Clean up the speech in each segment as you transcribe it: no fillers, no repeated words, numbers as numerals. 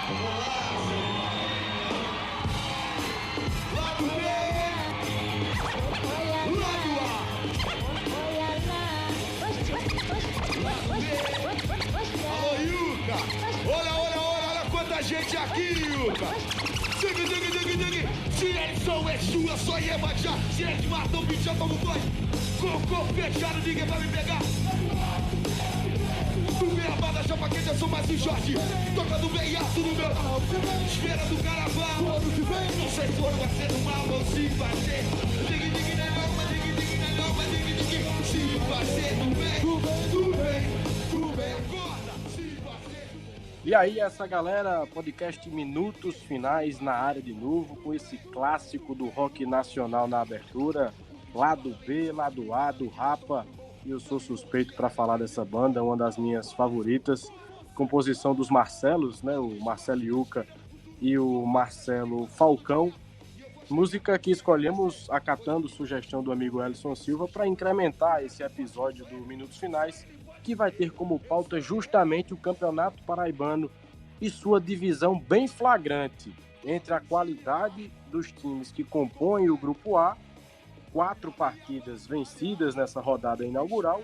Lado B, lado A. Alô, Yuka. Olha quanta gente aqui, Yuka. Se eles são Exu, eu sou Iemanjá. Se eles matam o bicho, eu tomo banho. Com o corpo fechado, ninguém vai me pegar. Tu vê a banda chapa quente, eu sou mais um Jorge. Tocando bem alto no meu esfera do carnaval. Não sei se vai ser do mal ou se vai ser. Dig, se vai ser do bem, acorda. Se vai ser do bem. E aí, essa galera, podcast Minutos Finais na área de novo, com esse clássico do rock nacional na abertura, lado B, lado A, do Rapa. E eu sou suspeito para falar dessa banda, uma das minhas favoritas, composição dos Marcelos, né, o Marcelo Yuca e o Marcelo Falcão. Música que escolhemos acatando sugestão do amigo Elson Silva para incrementar esse episódio do Minutos Finais, que vai ter como pauta justamente o Campeonato Paraibano e sua divisão bem flagrante entre a qualidade dos times que compõem o Grupo A, 4 partidas vencidas nessa rodada inaugural,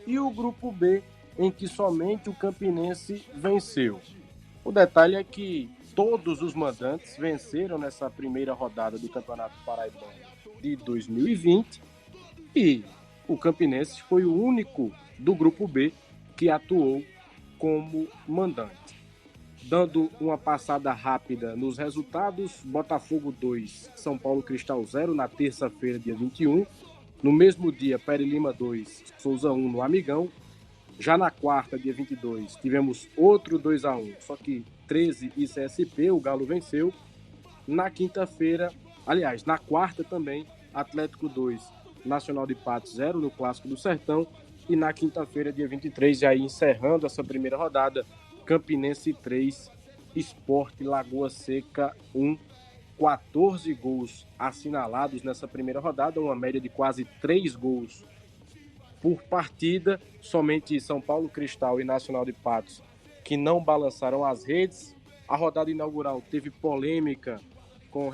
e o Grupo B, em que somente o Campinense venceu. O detalhe é que todos os mandantes venceram nessa primeira rodada do Campeonato Paraibano de 2020 e o Campinense foi o único do Grupo B que atuou como mandante. Dando uma passada rápida nos resultados, Botafogo 2, São Paulo Cristal 0 na terça-feira, dia 21. No mesmo dia, Pere Lima 2, Souza 1 no Amigão. Já na quarta, dia 22, tivemos outro 2-1, só que 13 e CSP, o Galo venceu. Na quinta-feira, aliás, na quarta também, Atlético 2, Nacional de Patos 0 no Clássico do Sertão. E na quinta-feira, dia 23, já encerrando essa primeira rodada, Campinense 3, Sport Lagoa Seca 1, 14 gols assinalados nessa primeira rodada, uma média de quase 3 gols por partida. Somente São Paulo Cristal e Nacional de Patos que não balançaram as redes. A rodada inaugural teve polêmica com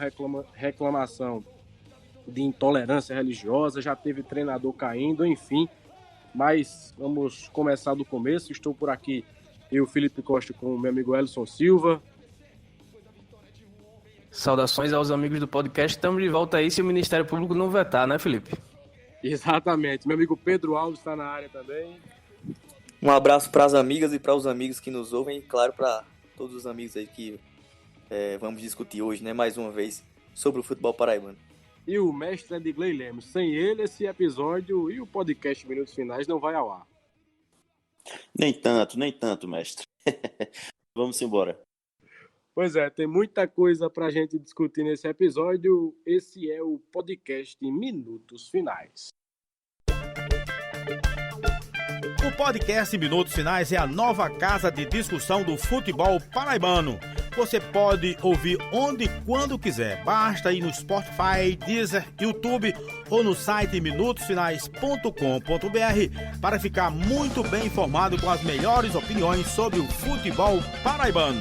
reclamação de intolerância religiosa, já teve treinador caindo, enfim. Mas vamos começar do começo. Estou por aqui, eu, Felipe Costa, com o meu amigo Elson Silva. Saudações aos amigos do podcast. Estamos de volta aí se o Ministério Público não vetar, né, Felipe? Exatamente. Meu amigo Pedro Alves está na área também. Um abraço para as amigas e para os amigos que nos ouvem e, claro, para todos os amigos aí que vamos discutir hoje, né, mais uma vez, sobre o futebol paraibano. E o mestre Edgley Lemos. Sem ele, esse episódio e o podcast Minutos Finais não vai ao ar. Nem tanto, mestre. Vamos embora. Pois é, tem muita coisa para a gente discutir nesse episódio. Esse é o podcast Minutos Finais. O podcast Minutos Finais é a nova casa de discussão do futebol paraibano. Você pode ouvir onde e quando quiser. Basta ir no Spotify, Deezer, YouTube ou no site minutosfinais.com.br para ficar muito bem informado com as melhores opiniões sobre o futebol paraibano.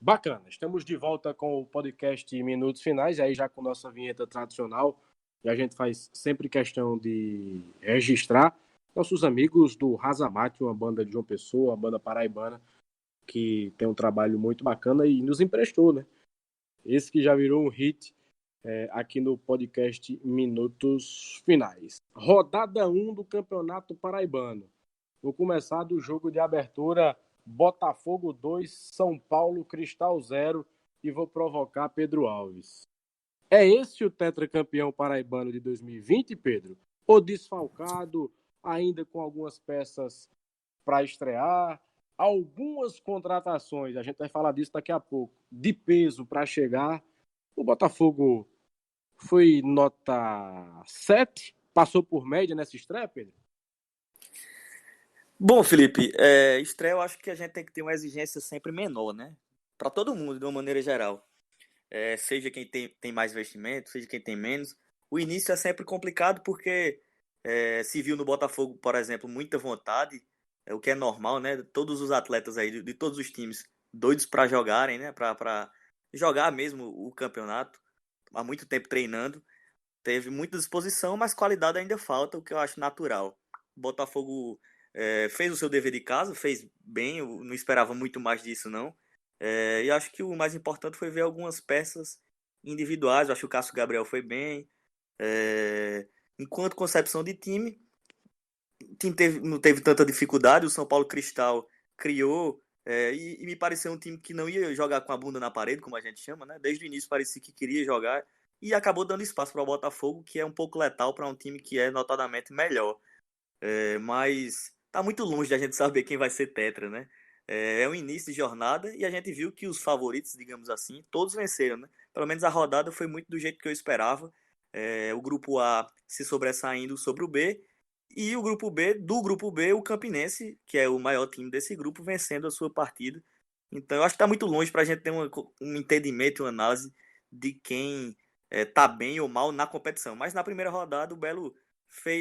Bacana, estamos de volta com o podcast Minutos Finais, aí já com nossa vinheta tradicional, e a gente faz sempre questão de registrar nossos amigos do Razamate, uma banda de João Pessoa, uma banda paraibana, que tem um trabalho muito bacana e nos emprestou, né? Esse que já virou um hit aqui no podcast Minutos Finais. Rodada 1 do Campeonato Paraibano. Vou começar do jogo de abertura Botafogo 2, São Paulo Cristal 0 e vou provocar Pedro Alves. É esse o tetracampeão paraibano de 2020, Pedro? Ou desfalcado, ainda com algumas peças para estrear, algumas contratações, a gente vai falar disso daqui a pouco, de peso para chegar. O Botafogo foi nota 7, passou por média nessa estreia, Pedro? Bom, Felipe, estreia eu acho que a gente tem que ter uma exigência sempre menor, né? Para todo mundo, de uma maneira geral. Seja quem tem mais investimento, seja quem tem menos. O início é sempre complicado porque Se viu no Botafogo, por exemplo, muita vontade, o que é normal, né? Todos os atletas aí de todos os times doidos para jogarem, né? Para jogar mesmo o campeonato, há muito tempo treinando. Teve muita disposição, mas qualidade ainda falta, o que eu acho natural. O Botafogo fez o seu dever de casa, fez bem, eu não esperava muito mais disso, não. E acho que o mais importante foi ver algumas peças individuais. Eu acho que o Cássio Gabriel foi bem. Enquanto concepção de time, o time não teve tanta dificuldade. O São Paulo Cristal criou e me pareceu um time que não ia jogar com a bunda na parede, como a gente chama, né? Desde o início parecia que queria jogar e acabou dando espaço para o Botafogo, que é um pouco letal para um time que é notadamente melhor. Mas tá muito longe da gente saber quem vai ser tetra, né? É um início de jornada e a gente viu que os favoritos, digamos assim, todos venceram, né? Pelo menos a rodada foi muito do jeito que eu esperava. O grupo A se sobressaindo sobre o B e o grupo B, o Campinense, que é o maior time desse grupo, vencendo a sua partida. Então eu acho que tá muito longe para a gente ter um entendimento e uma análise de quem tá bem ou mal na competição. Mas na primeira rodada o Belo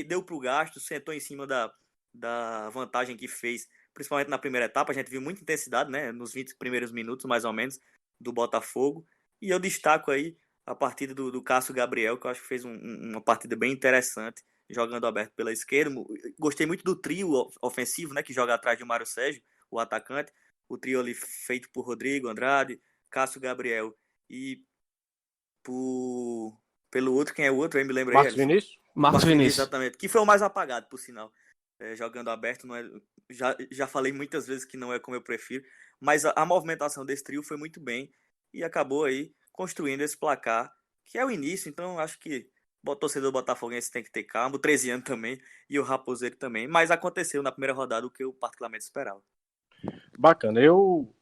deu pro gasto, sentou em cima da vantagem que fez, principalmente na primeira etapa. A gente viu muita intensidade, né, nos 20 primeiros minutos, mais ou menos, do Botafogo. E eu destaco aí a partida do Cássio Gabriel, que eu acho que fez uma partida bem interessante, jogando aberto pela esquerda. Gostei muito do trio ofensivo, né, que joga atrás de Mário Sérgio, o atacante. O trio ali feito por Rodrigo Andrade, Cássio Gabriel e pelo outro, quem é o outro? Aí me lembrei. Marcos Vinícius? Marcos Vinícius. Exatamente, que foi o mais apagado, por sinal. Jogando aberto, não é, já falei muitas vezes que não é como eu prefiro, mas a movimentação desse trio foi muito bem e acabou aí construindo esse placar, que é o início. Então acho que o torcedor botafoguense tem que ter calma, o 13 anos também e o Raposeiro também, mas aconteceu na primeira rodada o que eu particularmente esperava. Bacana, eu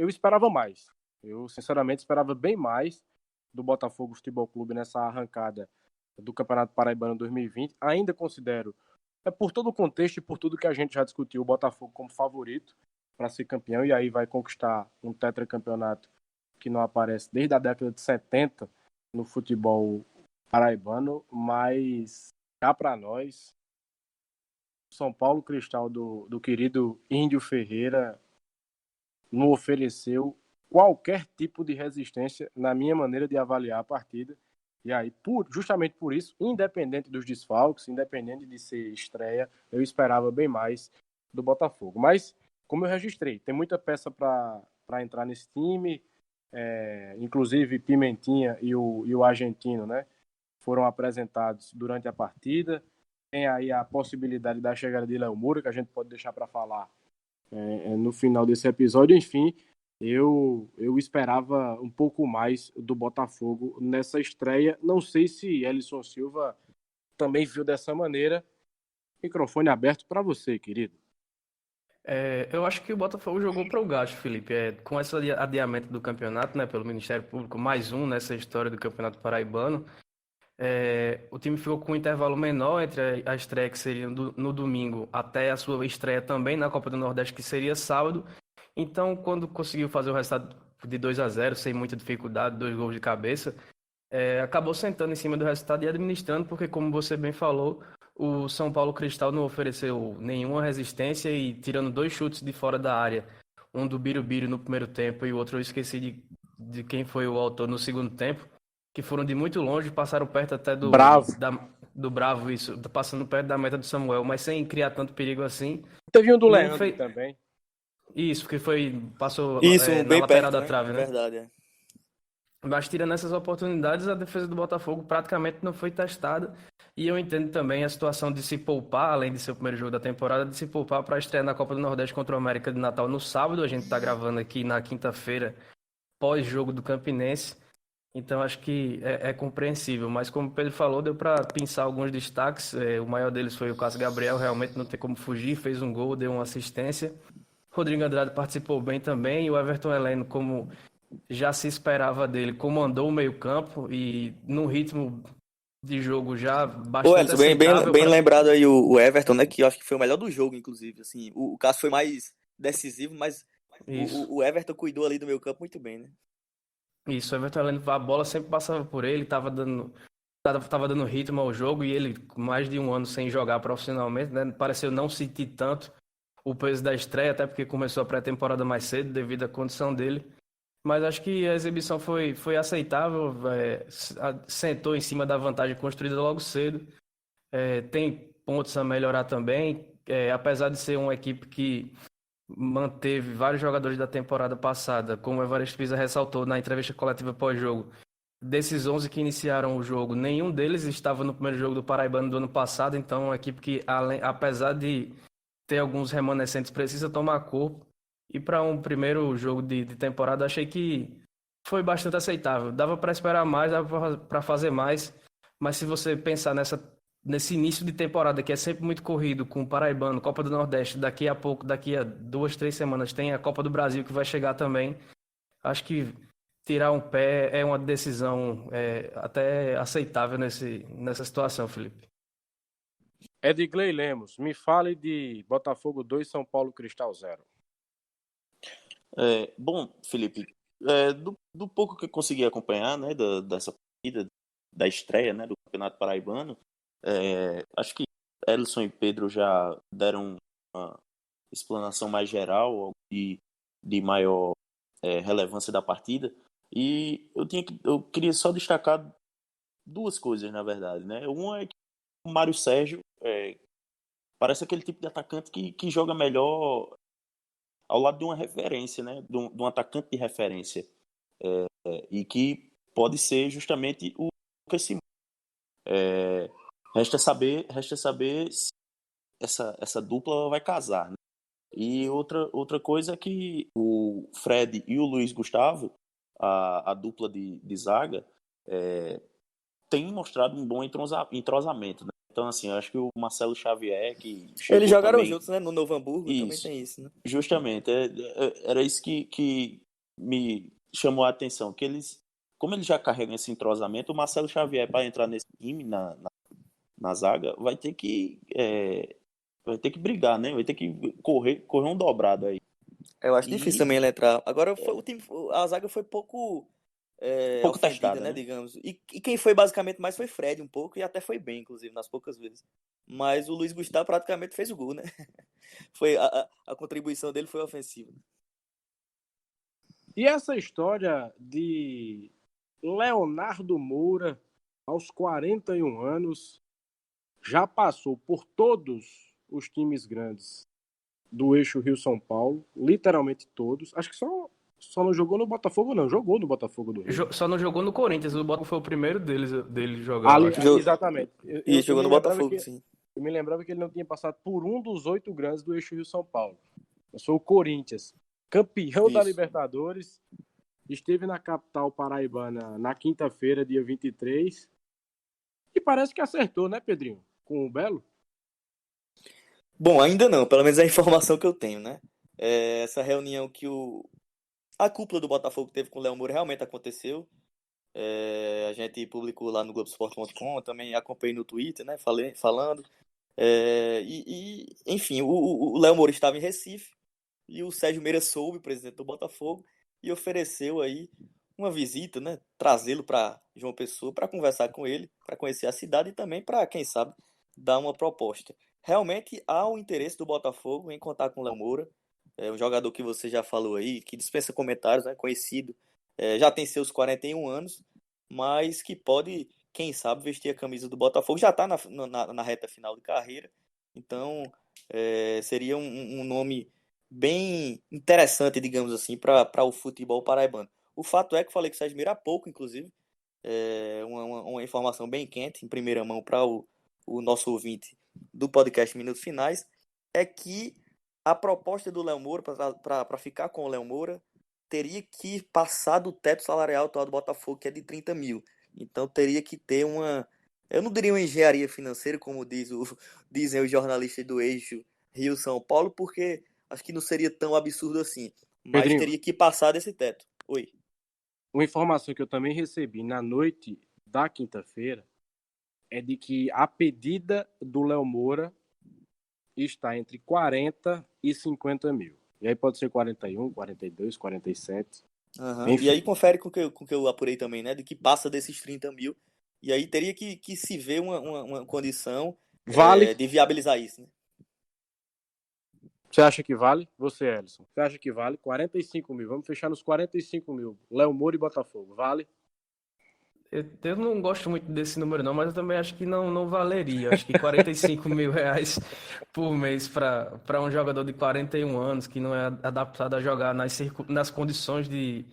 esperava mais. Eu sinceramente esperava bem mais do Botafogo Futebol Clube nessa arrancada do Campeonato Paraibano 2020. Ainda considero, por todo o contexto e por tudo que a gente já discutiu, o Botafogo como favorito para ser campeão, e aí vai conquistar um tetracampeonato que não aparece desde a década de 70 no futebol paraibano. Mas cá para nós, o São Paulo Cristal do querido Índio Ferreira não ofereceu qualquer tipo de resistência na minha maneira de avaliar a partida. E aí, justamente por isso, independente dos desfalques, independente de ser estreia, eu esperava bem mais do Botafogo. Mas, como eu registrei, tem muita peça para entrar nesse time, inclusive Pimentinha e o argentino, né, foram apresentados durante a partida. Tem aí a possibilidade da chegada de Léo Moura, que a gente pode deixar para falar no final desse episódio. Enfim, eu esperava um pouco mais do Botafogo nessa estreia. Não sei se Elison Silva também viu dessa maneira. Microfone aberto para você, querido. Eu acho que o Botafogo jogou para o gasto, Felipe. Com esse adiamento do campeonato, né, pelo Ministério Público, mais um nessa história do Campeonato Paraibano, o time ficou com um intervalo menor entre a estreia, que seria no domingo, até a sua estreia também na Copa do Nordeste, que seria sábado. Então, quando conseguiu fazer o resultado de 2-0, sem muita dificuldade, 2 gols de cabeça, acabou sentando em cima do resultado e administrando, porque, como você bem falou, o São Paulo Cristal não ofereceu nenhuma resistência e, tirando 2 chutes de fora da área, um do Birubiru no primeiro tempo e o outro eu esqueci de quem foi o autor no segundo tempo, que foram de muito longe, passaram perto até do Bravo, isso, passando perto da meta do Samuel, mas sem criar tanto perigo assim. Teve um do Leandro também. Isso, que passou bem na lateral perto, da né? trave, né? Verdade, Mas tirando essas oportunidades, a defesa do Botafogo praticamente não foi testada. E eu entendo também a situação de se poupar, além de ser o primeiro jogo da temporada, de se poupar para estrear na Copa do Nordeste contra o América de Natal no sábado. A gente está gravando aqui na quinta-feira, pós-jogo do Campinense. Então acho que é compreensível. Mas como o Pedro falou, deu para pensar alguns destaques. O maior deles foi o Cássio Gabriel, realmente não tem como fugir, fez um gol, deu uma assistência. Rodrigo Andrade participou bem também. E o Everton Heleno, como já se esperava dele, comandou o meio-campo e num ritmo de jogo já bastante aceitável. Bem lembrado aí o Everton, né, que eu acho que foi o melhor do jogo, inclusive. Assim, o Cássio foi mais decisivo, mas o Everton cuidou ali do meio-campo muito bem, né? Isso, o Everton Heleno, a bola sempre passava por ele, estava dando tava dando ritmo ao jogo e ele, com mais de um ano sem jogar profissionalmente, né, pareceu não sentir tanto o peso da estreia, até porque começou a pré-temporada mais cedo devido à condição dele. Mas acho que a exibição foi aceitável, sentou em cima da vantagem construída logo cedo. Tem pontos a melhorar também, apesar de ser uma equipe que manteve vários jogadores da temporada passada, como o Evaristo Pisa ressaltou na entrevista coletiva pós-jogo. Desses 11 que iniciaram o jogo, nenhum deles estava no primeiro jogo do Paraibano do ano passado, então é uma equipe que, apesar de ter alguns remanescentes, precisa tomar corpo. E para um primeiro jogo de temporada, achei que foi bastante aceitável. Dava para esperar mais, dava para fazer mais, mas se você pensar nesse início de temporada, que é sempre muito corrido, com o Paraibano, Copa do Nordeste, daqui a pouco, daqui a 2, 3 semanas, tem a Copa do Brasil que vai chegar também. Acho que tirar um pé é uma decisão até aceitável nessa situação, Felipe. Edgley Lemos, me fale de Botafogo 2, São Paulo Cristal 0. Bom, Felipe, do pouco que eu consegui acompanhar, né, dessa partida, da estreia, né, do Campeonato Paraibano, acho que Elson e Pedro já deram uma explanação mais geral de maior relevância da partida, e eu queria só destacar duas coisas, na verdade, né? Uma é que o Mário Sérgio parece aquele tipo de atacante que joga melhor ao lado de uma referência, né? De um atacante de referência, e que pode ser justamente o Lucas Simões. Resta saber se essa dupla vai casar, né? E outra coisa é que o Fred e o Luiz Gustavo, a dupla de zaga, tem mostrado um bom entrosamento, né? Então, assim, eu acho que o Marcelo Xavier, que chegou Eles jogaram também, juntos, né? No Novo Hamburgo também isso, tem isso, né? justamente, era isso que me chamou a atenção, que como eles já carregam esse entrosamento, o Marcelo Xavier, para entrar nesse time, na zaga, vai ter que brigar, né? Vai ter que correr um dobrado aí. Eu acho E difícil também ele entrar. Agora a zaga foi pouco pouco ofendida, testada, né, né? digamos. E quem foi basicamente mais foi Fred um pouco e até foi bem, inclusive, nas poucas vezes. Mas o Luiz Gustavo praticamente fez o gol, né? Foi a contribuição dele foi ofensiva. E essa história de Leonardo Moura, aos 41 anos, já passou por todos os times grandes do eixo Rio-São Paulo, literalmente todos. Acho que só não jogou no Botafogo, não. Jogou no Botafogo do Rio. Só não jogou no Corinthians, o Botafogo foi o primeiro dele jogar, eu acho. Exatamente. E jogou me no lembrava Botafogo, que, sim. eu me lembrava que ele não tinha passado por um dos 8 grandes do eixo Rio-São Paulo. Eu sou o Corinthians, campeão da Isso. Libertadores. Esteve na capital paraibana na quinta-feira, dia 23. E parece que acertou, né, Pedrinho? Com o Belo? Bom, ainda não, pelo menos é a informação que eu tenho, né? Essa reunião que a cúpula do Botafogo teve com o Léo Moura realmente aconteceu. A gente publicou lá no Globoesporte.com, também acompanhei no Twitter, né? Falando. Enfim, o Léo Moura estava em Recife e o Sérgio Meira soube, presidente do Botafogo, e ofereceu aí uma visita, né? Trazê-lo para João Pessoa para conversar com ele, para conhecer a cidade e também para, quem sabe, dar uma proposta. Realmente há o interesse do Botafogo em contar com o Léo Moura, um jogador que você já falou aí, que dispensa comentários, né? Conhecido, já tem seus 41 anos, mas que pode, quem sabe, vestir a camisa do Botafogo. Já está na reta final de carreira, então seria um nome bem interessante, digamos assim, para o futebol paraibano. O fato é que eu falei que o Sérgio Meira há pouco, inclusive, uma informação bem quente, em primeira mão para o nosso ouvinte do podcast Minutos Finais, é que a proposta do Léo Moura, para ficar com o Léo Moura, teria que passar do teto salarial atual do Botafogo, que é de 30 mil. Então teria que ter eu não diria uma engenharia financeira, como dizem os jornalistas do eixo Rio-São Paulo, porque acho que não seria tão absurdo assim. Mas Pedrinho, teria que passar desse teto. Oi. uma informação que eu também recebi na noite da quinta-feira é de que a pedida do Léo Moura está entre 40 e 50 mil. E aí pode ser 41, 42, 47. Uhum. Enfim. E aí confere com o que eu apurei também, né? De que passa desses 30 mil E aí teria que se ver uma condição Vale? de viabilizar isso, né? Você acha que vale? Você, Ellison. Você acha que vale? 45 mil. Vamos fechar nos 45 mil. Léo Moura e Botafogo. Vale? Eu não gosto muito desse número, não, mas eu também acho que não valeria. Eu acho que 45 mil reais por mês para um jogador de 41 anos que não é adaptado a jogar nas condições de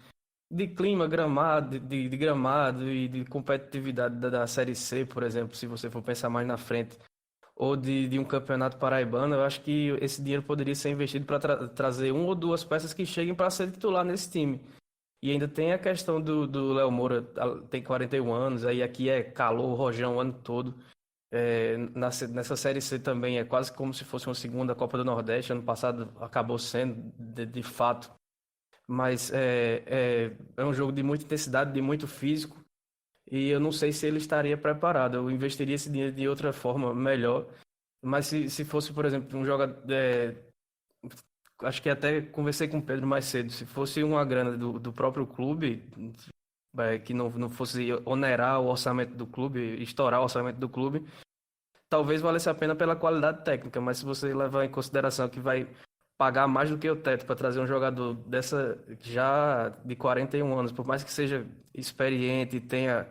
clima, gramado, de gramado e de competitividade da Série C, por exemplo, se você for pensar mais na frente, ou de um campeonato paraibano, eu acho que esse dinheiro poderia ser investido para trazer uma ou duas peças que cheguem para ser titular nesse time. E ainda tem a questão do Léo Moura, tem 41 anos, aí aqui é calor, rojão o ano todo. Nessa Série C também é quase como se fosse uma segunda Copa do Nordeste. Ano passado acabou sendo, de fato. Mas é um jogo de muita intensidade, de muito físico. E eu não sei se ele estaria preparado. Eu investiria esse dinheiro de outra forma melhor. Mas se fosse, por exemplo, um jogador... acho que até conversei com o Pedro mais cedo. Se fosse uma grana do próprio clube, que não fosse onerar o orçamento do clube, estourar o orçamento do clube, talvez valesse a pena pela qualidade técnica. Mas se você levar em consideração que vai pagar mais do que o teto para trazer um jogador dessa já de 41 anos, por mais que seja experiente e tenha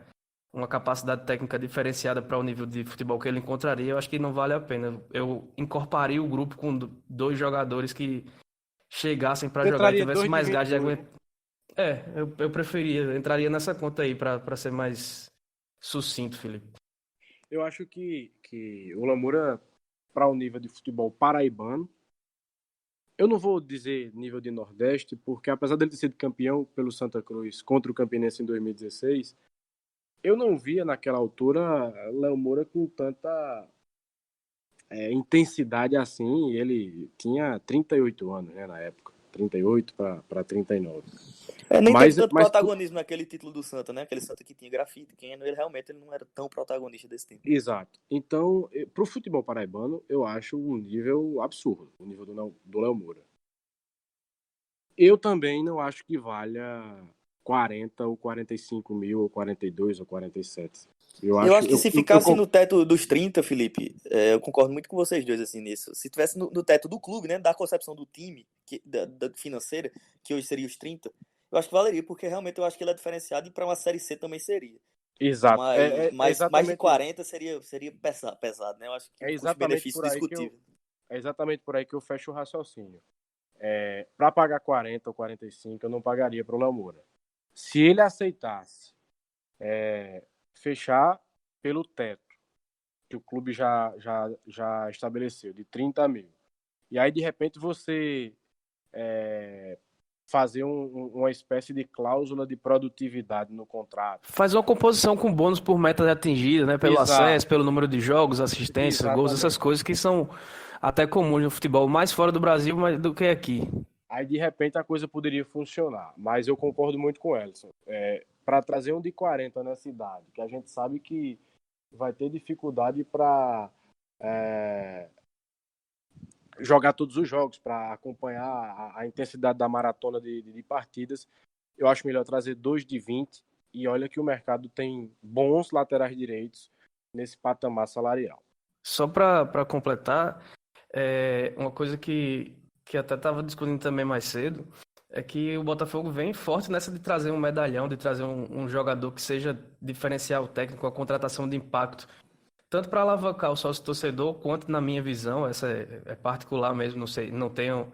uma capacidade técnica diferenciada para o nível de futebol que ele encontraria, eu acho que não vale a pena. Eu incorporaria o grupo com dois jogadores que chegassem para Você jogar e traria tivesse dois mais de gás de 22. aguentar. Eu preferia, entraria nessa conta aí para ser mais sucinto, Felipe. Eu acho que o Lamoura, para o nível de futebol paraibano, eu não vou dizer nível de Nordeste, porque apesar dele ter sido campeão pelo Santa Cruz contra o Campinense em 2016, eu não via naquela altura Léo Moura com tanta intensidade assim. Ele tinha 38 anos, né, na época. 38 para 39. Nem Mas- teve tanto mas- protagonismo naquele título do Santa, né? Aquele Santa que tinha grafite, ele realmente não era tão protagonista desse time. Exato. Então, para o futebol paraibano, eu acho um nível absurdo, o nível do Léo Moura. Eu também não acho que valha 40 ou 45 mil, ou 42 ou 47. Eu acho que se ficasse no teto dos 30, Felipe, eu concordo muito com vocês dois assim nisso. Se tivesse no teto do clube, né, da concepção do time, da financeira, que hoje seria os 30, eu acho que valeria, porque realmente eu acho que ele é diferenciado e para uma Série C também seria. Exato. Mas mais de exatamente 40 seria pesado, né? Eu acho que É exatamente custo-benefício por aí discutível. É exatamente por aí que eu fecho o raciocínio. Para pagar 40 ou 45, eu não pagaria para o Léo Moura. Se ele aceitasse fechar pelo teto, que o clube já estabeleceu, de 30 mil, e aí de repente você fazer uma espécie de cláusula de produtividade no contrato. Faz uma composição com bônus por meta atingida, né? Pelo Exato. acesso, pelo número de jogos, assistência, gols, Exatamente. essas coisas que são até comuns no futebol, mais fora do Brasil do que aqui. Aí, de repente, a coisa poderia funcionar. Mas eu concordo muito com o Ellison. Para trazer um de 40 na cidade, que a gente sabe que vai ter dificuldade para jogar todos os jogos, para acompanhar a intensidade da maratona de partidas, eu acho melhor trazer 2 de 20. E olha que o mercado tem bons laterais direitos nesse patamar salarial. Só para completar, uma coisa que até estava discutindo também mais cedo, é que o Botafogo vem forte nessa de trazer um medalhão, de trazer um jogador que seja diferencial técnico, a contratação de impacto, tanto para alavancar o sócio-torcedor, quanto na minha visão, essa é particular mesmo, não sei, não tenho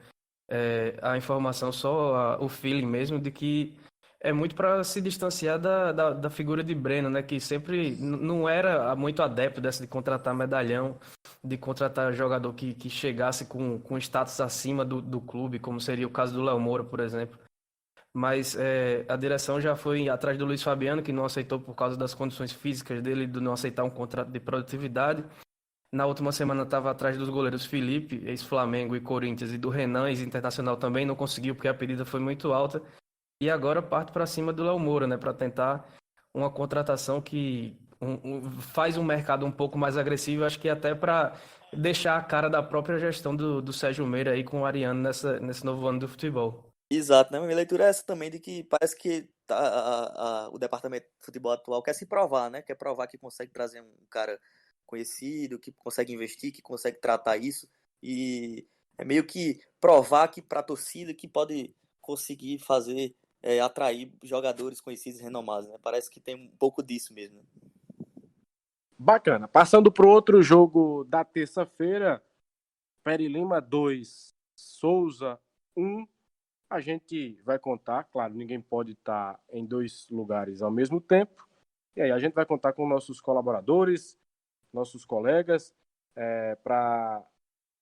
a informação, só o feeling mesmo de que é muito para se distanciar da figura de Breno, né? Que sempre não era muito adepto dessa de contratar medalhão, de contratar jogador que chegasse com status acima do clube, como seria o caso do Léo Moura, por exemplo. Mas a direção já foi atrás do Luiz Fabiano, que não aceitou por causa das condições físicas dele, de não aceitar um contrato de produtividade. Na última semana estava atrás dos goleiros Felipe, ex-Flamengo e Corinthians, e do Renan, ex-Internacional também, não conseguiu porque a pedida foi muito alta. E agora parte para cima do Léo Moura, né, para tentar uma contratação que faz um mercado um pouco mais agressivo, acho que até para deixar a cara da própria gestão do Sérgio Meira aí com o Ariano nesse novo ano do futebol. Exato, né? Minha leitura é essa também, de que parece que o departamento de futebol atual quer se provar, né? Quer provar que consegue trazer um cara conhecido, que consegue investir, que consegue tratar isso. E é meio que provar que para a torcida que pode conseguir fazer, atrair jogadores conhecidos e renomados, né? Parece que tem um pouco disso mesmo, né? Bacana. Passando para o outro jogo da terça-feira, Peri Lima 2, Souza 1. A gente vai contar, claro, ninguém pode estar em dois lugares ao mesmo tempo. E aí a gente vai contar com nossos colaboradores, nossos colegas, para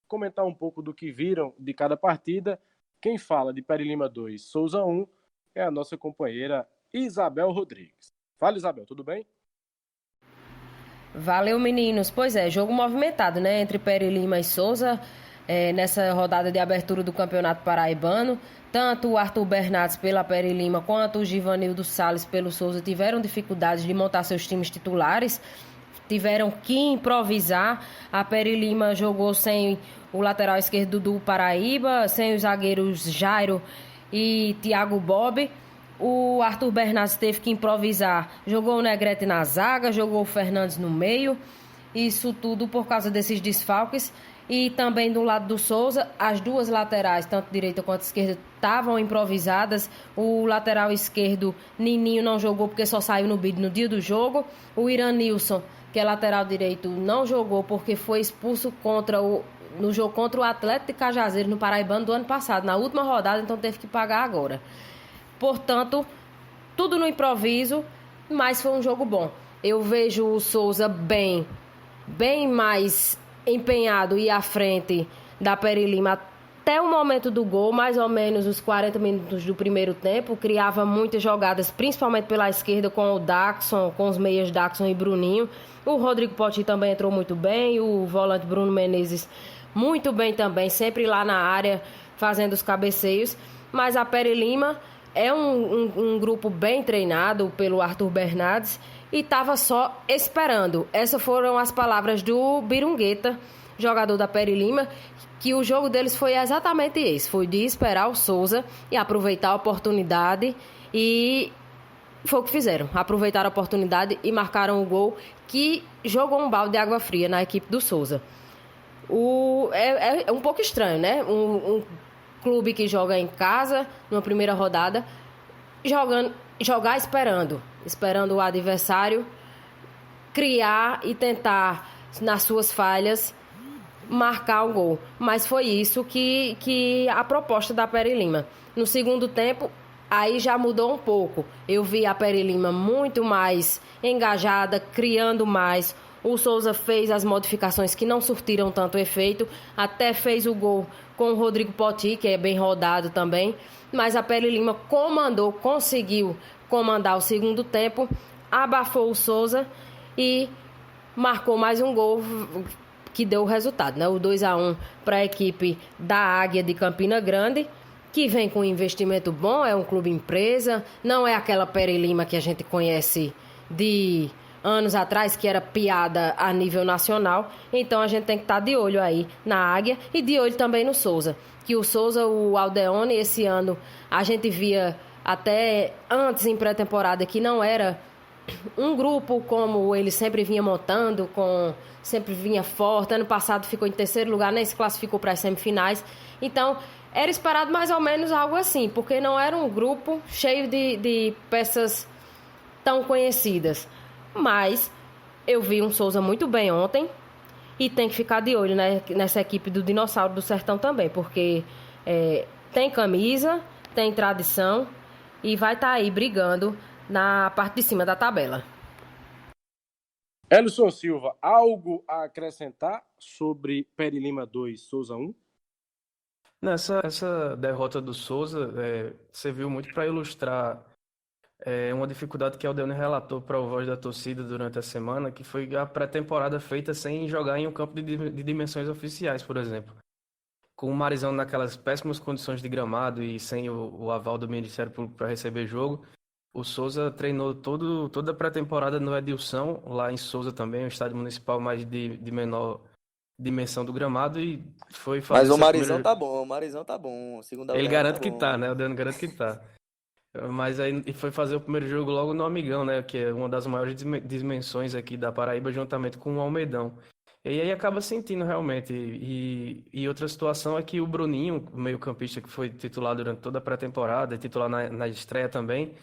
comentar um pouco do que viram de cada partida. Quem fala de Peri Lima 2, Souza 1 é a nossa companheira Isabel Rodrigues. Fala, Isabel, tudo bem? Valeu, meninos. Pois é, jogo movimentado, né? Entre Peri Lima e Souza, nessa rodada de abertura do Campeonato Paraibano. Tanto o Arthur Bernardes pela Peri Lima quanto o Givanildo Salles pelo Souza tiveram dificuldades de montar seus times titulares. Tiveram que improvisar. A Peri Lima jogou sem o lateral esquerdo do Paraíba, sem os zagueiros Jairo e Thiago Bob. O Arthur Bernardes teve que improvisar. Jogou o Negrete na zaga, jogou o Fernandes no meio. Isso tudo por causa desses desfalques. E também do lado do Souza, as duas laterais, tanto direita quanto esquerda, estavam improvisadas. O lateral esquerdo, Nininho, não jogou porque só saiu no bid no dia do jogo. O Iranilson, que é lateral direito, não jogou porque foi expulso no jogo contra o Atlético de Cajazeiras, no Paraibano do ano passado, na última rodada, então teve que pagar agora. Portanto, tudo no improviso, mas foi um jogo bom. Eu vejo o Souza bem mais empenhado e à frente da Peri Lima até o momento do gol, mais ou menos os 40 minutos do primeiro tempo. Criava muitas jogadas, principalmente pela esquerda, com o Daxon, com os meias Daxon e Bruninho. O Rodrigo Poti também entrou muito bem, o volante Bruno Menezes muito bem também, sempre lá na área fazendo os cabeceios. Mas a Peri Lima é um grupo bem treinado pelo Arthur Bernardes e estava só esperando. Essas foram as palavras do Birungueta, jogador da Peri Lima, que o jogo deles foi exatamente esse. Foi de esperar o Souza e aproveitar a oportunidade, e foi o que fizeram. Aproveitaram a oportunidade e marcaram o gol, que jogou um balde de água fria na equipe do Souza. É um pouco estranho, né? Um clube que joga em casa, numa primeira rodada, jogar esperando o adversário criar e tentar, nas suas falhas, marcar o gol. Mas foi isso que a proposta da Peri Lima. No segundo tempo, aí já mudou um pouco. Eu vi a Peri Lima muito mais engajada, criando mais. O Souza fez as modificações que não surtiram tanto efeito, até fez o gol com o Rodrigo Poti, que é bem rodado também, mas a Peri Lima conseguiu comandar o segundo tempo, abafou o Souza e marcou mais um gol que deu o resultado, né? O 2-1 para a equipe da Águia de Campina Grande, que vem com um investimento bom, é um clube empresa, não é aquela Peri Lima que a gente conhece de anos atrás, que era piada a nível nacional. Então a gente tem que estar de olho aí na Águia e de olho também no Souza. Que o Souza, o Aldeone, esse ano a gente via até antes em pré-temporada que não era um grupo como ele sempre vinha montando, sempre vinha forte. Ano passado ficou em terceiro lugar, nem se classificou para as semifinais. Então era esperado mais ou menos algo assim, porque não era um grupo cheio de peças tão conhecidas. Mas eu vi um Souza muito bem ontem e tem que ficar de olho, né, nessa equipe do Dinossauro do Sertão também, porque tem camisa, tem tradição e vai estar aí brigando na parte de cima da tabela. Elson Silva, algo a acrescentar sobre Peri Lima 2, Souza 1? Essa derrota do Souza serviu muito para ilustrar uma dificuldade que o Aldeone relatou para o Voz da Torcida durante a semana, que foi a pré-temporada feita sem jogar em um campo de dimensões oficiais, por exemplo. Com o Marizão naquelas péssimas condições de gramado e sem o aval do Ministério Público para receber jogo, o Souza treinou toda a pré-temporada no Edilson, lá em Souza também, um estádio municipal mais de menor dimensão do gramado e foi fazer Mas o seu Marizão primeiro... tá bom, o Marizão tá bom. Segunda Ele rodada garante tá que bom. tá, né? O Adriano garante que tá. Mas aí e foi fazer o primeiro jogo logo no Amigão, né? Que é uma das maiores dimensões aqui da Paraíba, juntamente com o Almeidão. E aí acaba sentindo realmente. E outra situação é que o Bruninho, o meio-campista que foi titular durante toda a pré-temporada, e titular na estreia também,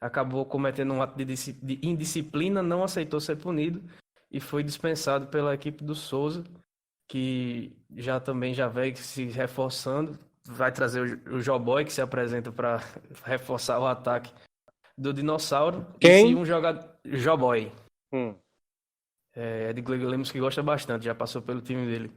acabou cometendo um ato de indisciplina, não aceitou ser punido e foi dispensado pela equipe do Souza, que já também já vem se reforçando. Vai trazer o Joboy, que se apresenta para reforçar o ataque do Dinossauro. E Quem? se um jogador. Joboy. Hum. É de Glego Lemos, que gosta bastante, já passou pelo time dele.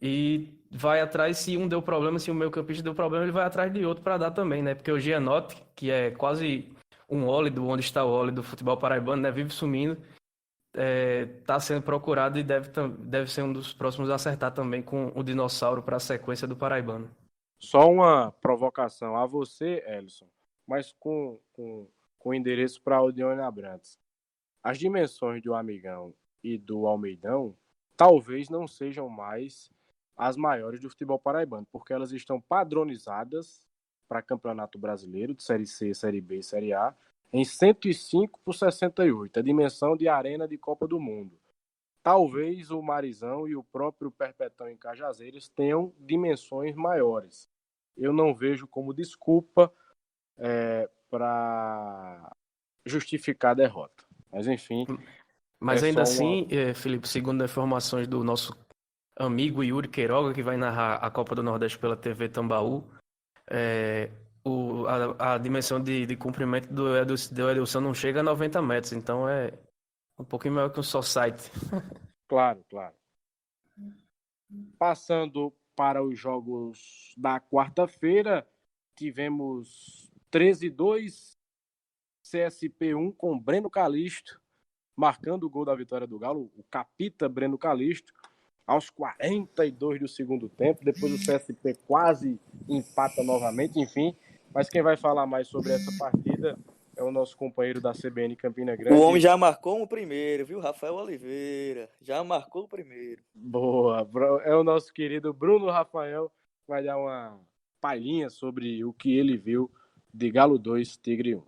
E vai atrás, se um deu problema, se o meio-campista deu problema, ele vai atrás de outro para dar também, né? Porque o Gianotti, que é quase um óleo do onde está o óleo do futebol paraibano, né? Vive sumindo. Tá sendo procurado e deve ser um dos próximos a acertar também com o Dinossauro para a sequência do paraibano. Só uma provocação a você, Ellison, mas com endereço para Aldione Abrantes. As dimensões do Amigão e do Almeidão talvez não sejam mais as maiores do futebol paraibano, porque elas estão padronizadas para Campeonato Brasileiro de Série C, Série B e Série A em 105 por 68, a dimensão de arena de Copa do Mundo. Talvez o Marizão e o próprio Perpetão em Cajazeiras tenham dimensões maiores. Eu não vejo como desculpa para justificar a derrota. Mas, enfim... Mas ainda assim, Felipe, segundo informações do nosso amigo Yuri Queiroga, que vai narrar a Copa do Nordeste pela TV Tambaú, a dimensão de comprimento do Edilson não chega a 90 metros, então é um pouquinho maior que um society. Claro. Passando para os jogos da quarta-feira, tivemos 13-2, CSP 1 com Breno Calixto, marcando o gol da vitória do Galo, o capita Breno Calixto, aos 42 do segundo tempo. Depois o CSP quase empata novamente, enfim. Mas quem vai falar mais sobre essa partida é o nosso companheiro da CBN Campina Grande. O homem já marcou o primeiro, viu? Rafael Oliveira. Já marcou o primeiro. Boa. É o nosso querido Bruno Rafael, que vai dar uma palhinha sobre o que ele viu de Galo 2, Tigre 1.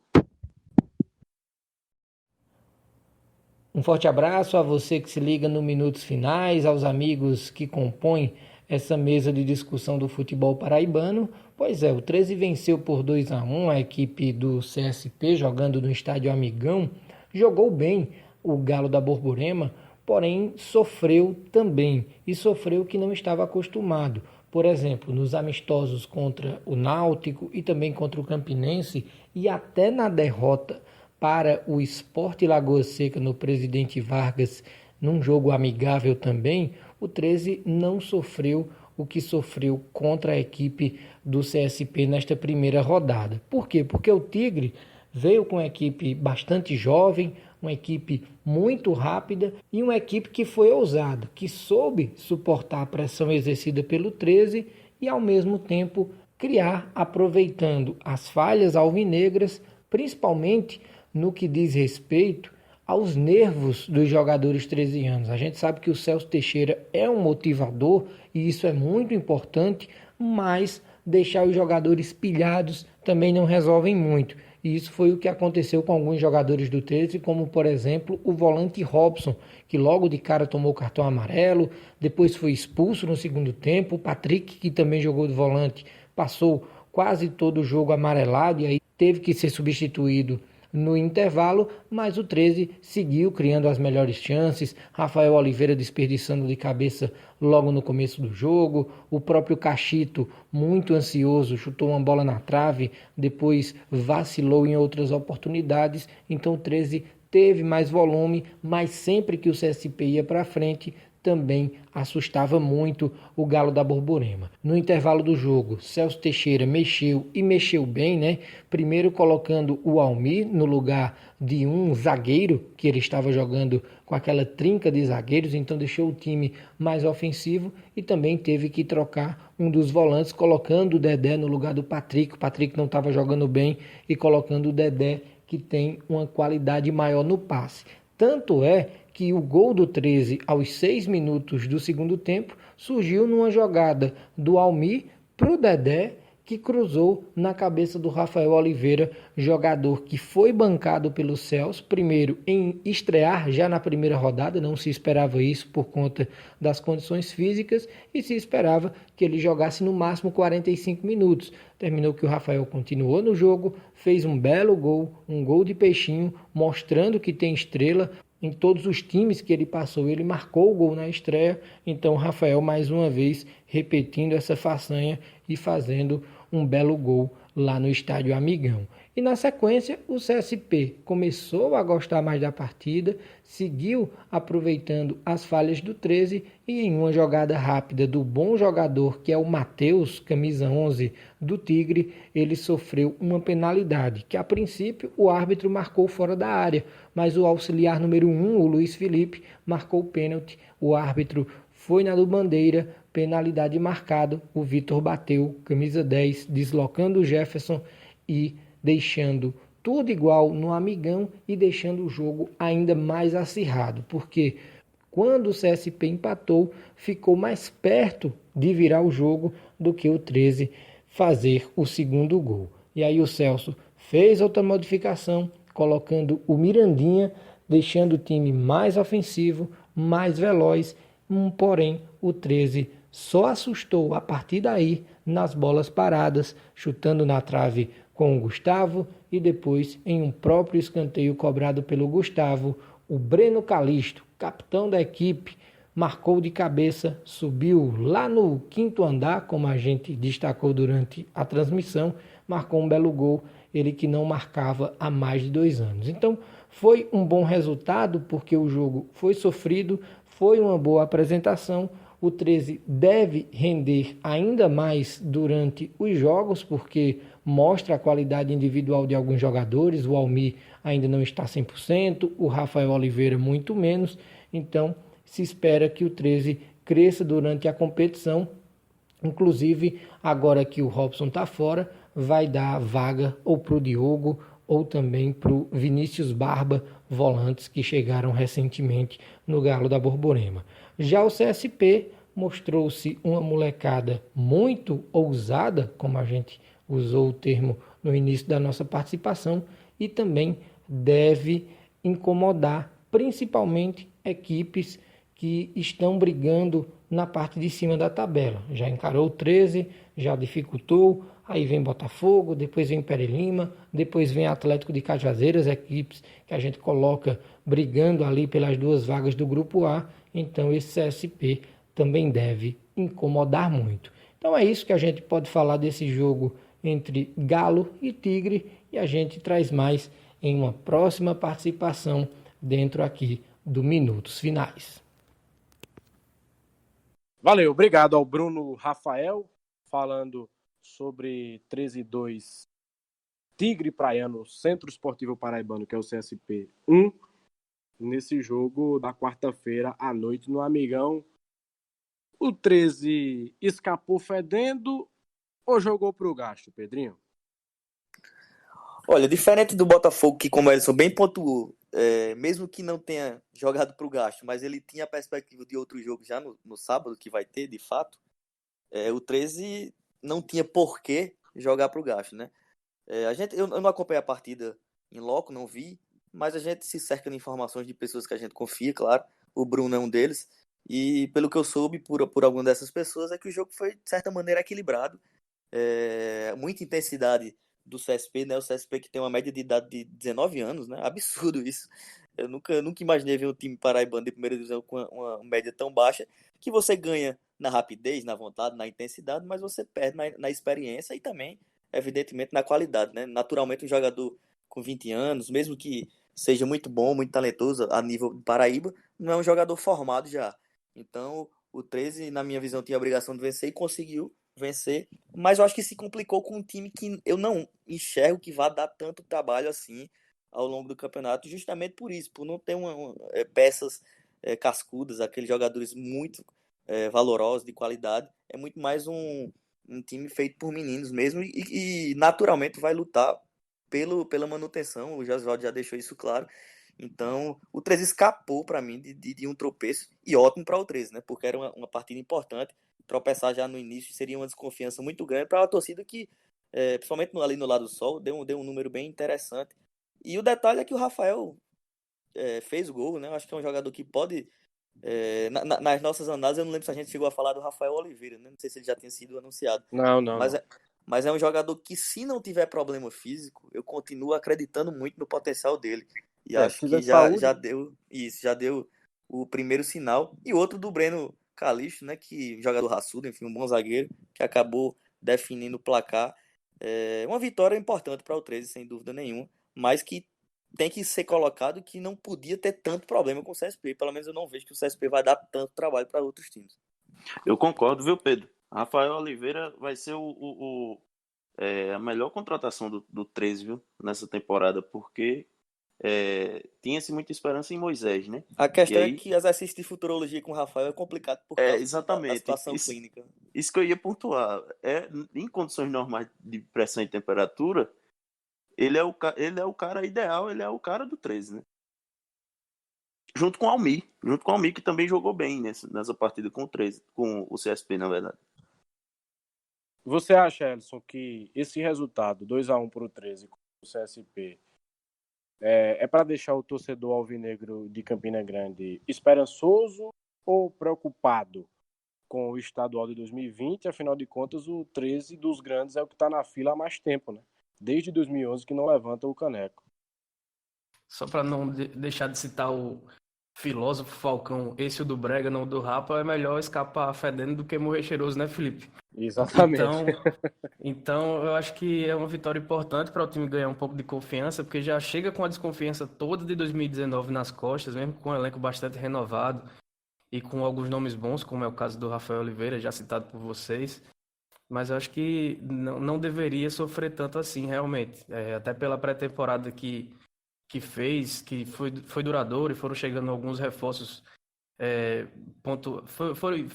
Um forte abraço a você que se liga no Minutos Finais, aos amigos que compõem essa mesa de discussão do futebol paraibano. Pois é, o 13 venceu por 2-1 a equipe do CSP, jogando no estádio Amigão. Jogou bem o Galo da Borborema, porém sofreu também, e sofreu que não estava acostumado. Por exemplo, nos amistosos contra o Náutico e também contra o Campinense, e até na derrota para o Sport Lagoa Seca no Presidente Vargas, num jogo amigável também, o 13 não sofreu o que sofreu contra a equipe do CSP nesta primeira rodada. Por quê? Porque o Tigre veio com uma equipe bastante jovem, uma equipe muito rápida e uma equipe que foi ousada, que soube suportar a pressão exercida pelo 13 e, ao mesmo tempo, criar, aproveitando as falhas alvinegras, principalmente no que diz respeito aos nervos dos jogadores 13 anos. A gente sabe que o Celso Teixeira é um motivador e isso é muito importante, mas deixar os jogadores pilhados também não resolvem muito. E isso foi o que aconteceu com alguns jogadores do 13, como, por exemplo, o volante Robson, que logo de cara tomou cartão amarelo, depois foi expulso no segundo tempo. O Patrick, que também jogou de volante, passou quase todo o jogo amarelado e aí teve que ser substituído no intervalo, mas o 13 seguiu criando as melhores chances. Rafael Oliveira desperdiçando de cabeça logo no começo do jogo, o próprio Cachito, muito ansioso, chutou uma bola na trave, depois vacilou em outras oportunidades. Então o 13 teve mais volume, mas sempre que o CSP ia para frente, também assustava muito o Galo da Borborema. No intervalo do jogo, Celso Teixeira mexeu e mexeu bem, né? Primeiro colocando o Almir no lugar de um zagueiro, que ele estava jogando com aquela trinca de zagueiros, então deixou o time mais ofensivo e também teve que trocar um dos volantes, colocando o Dedé no lugar do Patrick. O Patrick não estava jogando bem e colocando o Dedé, que tem uma qualidade maior no passe. Tanto é que o gol do 13 aos 6 minutos do segundo tempo surgiu numa jogada do Almir para o Dedé, que cruzou na cabeça do Rafael Oliveira, jogador que foi bancado pelo Celso, primeiro em estrear já na primeira rodada, não se esperava isso por conta das condições físicas, e se esperava que ele jogasse no máximo 45 minutos. Terminou que o Rafael continuou no jogo, fez um belo gol, um gol de peixinho, mostrando que tem estrela. Em todos os times que ele passou, ele marcou o gol na estreia. Então, o Rafael, mais uma vez, repetindo essa façanha e fazendo um belo gol lá no estádio Amigão. E na sequência, o CSP começou a gostar mais da partida, seguiu aproveitando as falhas do 13 e em uma jogada rápida do bom jogador, que é o Matheus, camisa 11 do Tigre, ele sofreu uma penalidade, que a princípio o árbitro marcou fora da área, mas o auxiliar número 1, o Luiz Felipe, marcou o pênalti. O árbitro foi na do bandeira, penalidade marcada, o Vitor bateu, camisa 10, deslocando o Jefferson e deixando tudo igual no Amigão e deixando o jogo ainda mais acirrado, porque quando o CSP empatou, ficou mais perto de virar o jogo do que o 13 fazer o segundo gol. E aí o Celso fez outra modificação, colocando o Mirandinha, deixando o time mais ofensivo, mais veloz, porém o 13 só assustou a partir daí nas bolas paradas, chutando na trave com o Gustavo e depois em um próprio escanteio cobrado pelo Gustavo, o Breno Calixto, capitão da equipe, marcou de cabeça, subiu lá no quinto andar, como a gente destacou durante a transmissão, marcou um belo gol, ele que não marcava há mais de 2 anos. Então foi um bom resultado, porque o jogo foi sofrido, foi uma boa apresentação. O 13 deve render ainda mais durante os jogos, porque mostra a qualidade individual de alguns jogadores. O Almir ainda não está 100%, o Rafael Oliveira muito menos. Então, se espera que o 13 cresça durante a competição. Inclusive, agora que o Robson está fora, vai dar vaga ou para o Diogo ou também para o Vinícius Barba, volantes que chegaram recentemente no Galo da Borborema. Já o CSP mostrou-se uma molecada muito ousada, como a gente usou o termo no início da nossa participação, e também deve incomodar principalmente equipes que estão brigando na parte de cima da tabela. Já encarou o 13, já dificultou, aí vem Botafogo, depois vem Pere Lima, depois vem Atlético de Cajazeiras, equipes que a gente coloca brigando ali pelas 2 vagas do Grupo A. Então esse CSP também deve incomodar muito. Então é isso que a gente pode falar desse jogo entre Galo e Tigre, e a gente traz mais em uma próxima participação dentro aqui do Minutos Finais. Valeu, obrigado ao Bruno Rafael, falando sobre 13-2 Tigre Praiano, Centro Esportivo Paraibano, que é o CSP 1, nesse jogo da quarta-feira à noite no Amigão. O 13 escapou fedendo ou jogou pro gasto, Pedrinho? Olha, diferente do Botafogo, que como o Edson bem pontuou, mesmo que não tenha jogado pro gasto, mas ele tinha a perspectiva de outro jogo já no sábado, que vai ter, de fato, o 13 não tinha por que jogar pro gasto, né? Eu não acompanhei a partida em loco, não vi, mas a gente se cerca de informações de pessoas que a gente confia, claro. O Bruno é um deles. E pelo que eu soube por alguma dessas pessoas, é que o jogo foi, de certa maneira, equilibrado. Muita intensidade do CSP, né? O CSP que tem uma média de idade de 19 anos, né? Absurdo isso. Eu nunca imaginei ver um time paraibano de primeira divisão com uma média tão baixa, que você ganha na rapidez, na vontade, na intensidade, mas você perde na experiência e também, evidentemente, na qualidade, né? Naturalmente, um jogador com 20 anos, mesmo que seja muito bom, muito talentoso a nível de Paraíba, não é um jogador formado já. Então, o 13, na minha visão, tinha a obrigação de vencer e conseguiu vencer, mas eu acho que se complicou com um time que eu não enxergo que vá dar tanto trabalho assim ao longo do campeonato, justamente por isso, por não ter peças cascudas, aqueles jogadores muito valorosos, de qualidade. É muito mais um time feito por meninos mesmo e naturalmente vai lutar pela manutenção. O Josualdo já deixou isso claro, Então, o 13 escapou para mim de um tropeço, e ótimo para o 13, né? Porque era uma partida importante. Tropeçar já no início seria uma desconfiança muito grande para a torcida que, principalmente ali no lado do Sol, deu um número bem interessante. E o detalhe é que o Rafael fez o gol, né? Eu acho que é um jogador que pode. Nas nossas análises, eu não lembro se a gente chegou a falar do Rafael Oliveira, né? Não sei se ele já tinha sido anunciado. Não, não, Mas não. mas é um jogador que, se não tiver problema físico, eu continuo acreditando muito no potencial dele. E Se acho tiver que já saúde, deu isso, já deu o primeiro sinal. E outro do Breno Calixto, né? Que jogador raçudo, enfim, um bom zagueiro, que acabou definindo o placar. Uma vitória importante para o 13, sem dúvida nenhuma, mas que tem que ser colocado que não podia ter tanto problema com o CSP. Pelo menos eu não vejo que o CSP vai dar tanto trabalho para outros times. Eu concordo, viu, Pedro? Rafael Oliveira vai ser a melhor contratação do 13, viu, nessa temporada, porque tinha-se muita esperança em Moisés, né? A E questão é aí, que exercício de futurologia com o Rafael é complicado por causa da exatamente, situação clínica. isso que eu ia pontuar. Em condições normais de pressão e temperatura, ele é o cara ideal, ele é o cara do 13, né? Junto com o Almir, que também jogou bem nessa partida com o 13, com o CSP, na verdade. você acha, Elson, que esse resultado, 2-1 para o 13 com o CSP, é para deixar o torcedor alvinegro de Campina Grande esperançoso ou preocupado com o estadual de 2020? Afinal de contas, o 13 dos grandes é o que está na fila há mais tempo, né? Desde 2011 que não levanta o caneco. Só para não deixar de citar o filósofo Falcão, esse o do Brega, não o do Rapa, é melhor escapar fedendo do que morrer cheiroso, né, Felipe? Exatamente. Então eu acho que é uma vitória importante para o time ganhar um pouco de confiança, porque já chega com a desconfiança toda de 2019 nas costas, mesmo com um elenco bastante renovado e com alguns nomes bons, como é o caso do Rafael Oliveira, já citado por vocês. Mas eu acho que não deveria sofrer tanto assim, realmente. Até pela pré-temporada que fez, que foi duradouro e foram chegando alguns reforços.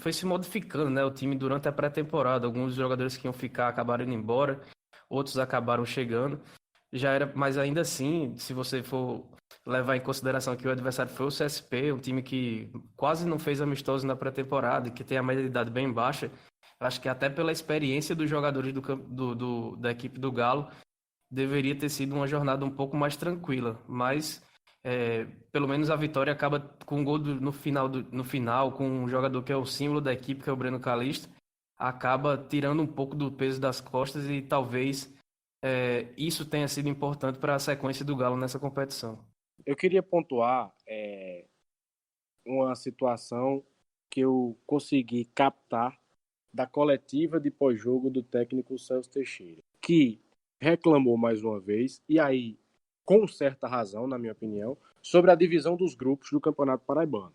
Foi se modificando, né, o time durante a pré-temporada. Alguns jogadores que iam ficar acabaram indo embora, outros acabaram chegando. Já era, mas ainda assim, se você for levar em consideração que o adversário foi o CSP, um time que quase não fez amistoso na pré-temporada, que tem a média de idade bem baixa, acho que até pela experiência dos jogadores da equipe do Galo, deveria ter sido uma jornada um pouco mais tranquila, mas pelo menos a vitória acaba com um gol no final, com um jogador que é o símbolo da equipe, que é o Breno Calixto, acaba tirando um pouco do peso das costas e talvez isso tenha sido importante para a sequência do Galo nessa competição. Eu queria pontuar uma situação que eu consegui captar da coletiva de pós-jogo do técnico Celso Teixeira, que reclamou mais uma vez, e aí com certa razão, na minha opinião, sobre a divisão dos grupos do Campeonato Paraibano.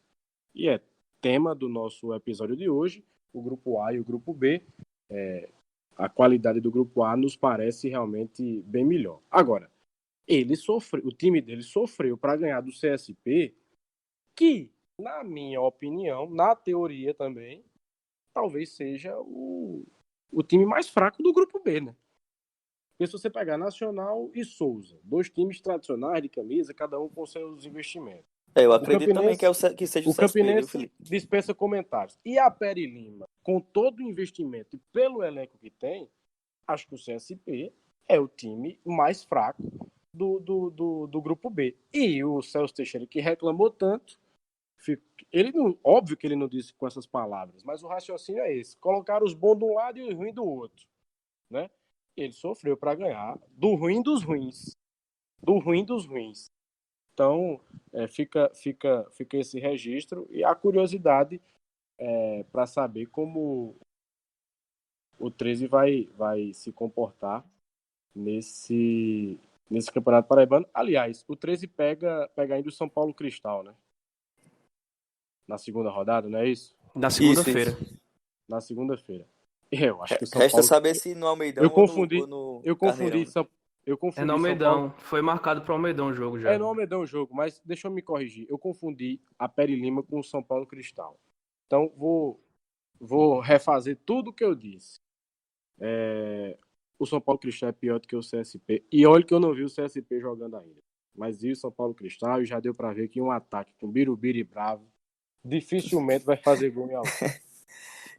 E é tema do nosso episódio de hoje, o grupo A e o grupo B. A qualidade do grupo A nos parece realmente bem melhor. Agora, o time dele sofreu para ganhar do CSP, que, na minha opinião, na teoria também, talvez seja o time mais fraco do grupo B, né? Porque se você pegar Nacional e Souza, dois times tradicionais de camisa, cada um com seus investimentos. Eu acredito também que seja o CSP, Campinense viu, Felipe? dispensa comentários. E a Peri Lima, com todo o investimento e pelo elenco que tem, acho que o CSP é o time mais fraco do grupo B. E o Celso Teixeira, que reclamou tanto, óbvio que ele não disse com essas palavras, mas o raciocínio é esse: colocar os bons de um lado e os ruins do outro, né? Ele sofreu para ganhar do ruim dos ruins. Do ruim dos ruins. Então, fica esse registro e a curiosidade para saber como o 13 vai se comportar nesse Campeonato Paraibano. Aliás, o 13 pega ainda o São Paulo Cristal, né? Na segunda rodada, não é isso? Na segunda-feira. Na segunda-feira. Eu acho que o São Resta Paulo... saber se no Almeidão eu confundi, ou no eu confundi, Carneirão, né? eu confundi No São Almeidão. Paulo. Foi marcado para o Almeidão o jogo já. No Almeidão o jogo, mas deixa eu me corrigir. Eu confundi a Peri Lima com o São Paulo Cristal. Então, vou refazer tudo o que eu disse. O São Paulo Cristal é pior do que o CSP. E olha que eu não vi o CSP jogando ainda. Mas e o São Paulo Cristal, e já deu para ver que um ataque com Birubiru e Bravo dificilmente vai fazer gol em alguém.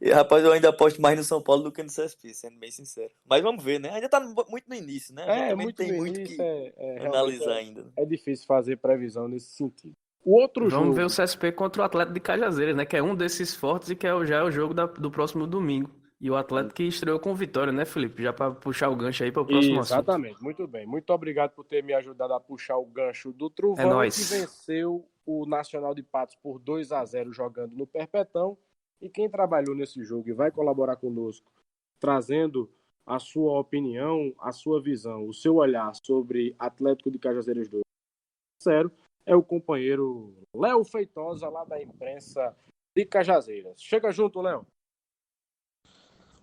E, rapaz, eu ainda aposto mais no São Paulo do que no CSP, sendo bem sincero. Mas vamos ver, né? Ainda tá muito no início, né? A gente também não Muito tem no muito início, que realmente analisar ainda. é difícil fazer previsão nesse sentido. O outro Vamos ver jogo, o CSP contra o Atlético de Cajazeiras, né? Que é um desses fortes e que já é o jogo do próximo domingo. E o Atlético que estreou com vitória, né, Felipe? Já para puxar o gancho aí para o próximo assunto. exatamente, muito bem. Muito obrigado por ter me ajudado a puxar o gancho do É Trovão, nóis. que venceu o Nacional de Patos por 2-0 jogando no Perpetão. E quem trabalhou nesse jogo e vai colaborar conosco, trazendo a sua opinião, a sua visão, o seu olhar sobre Atlético de Cajazeiras 2-0, é o companheiro Léo Feitosa, lá da imprensa de Cajazeiras. Chega junto, Léo.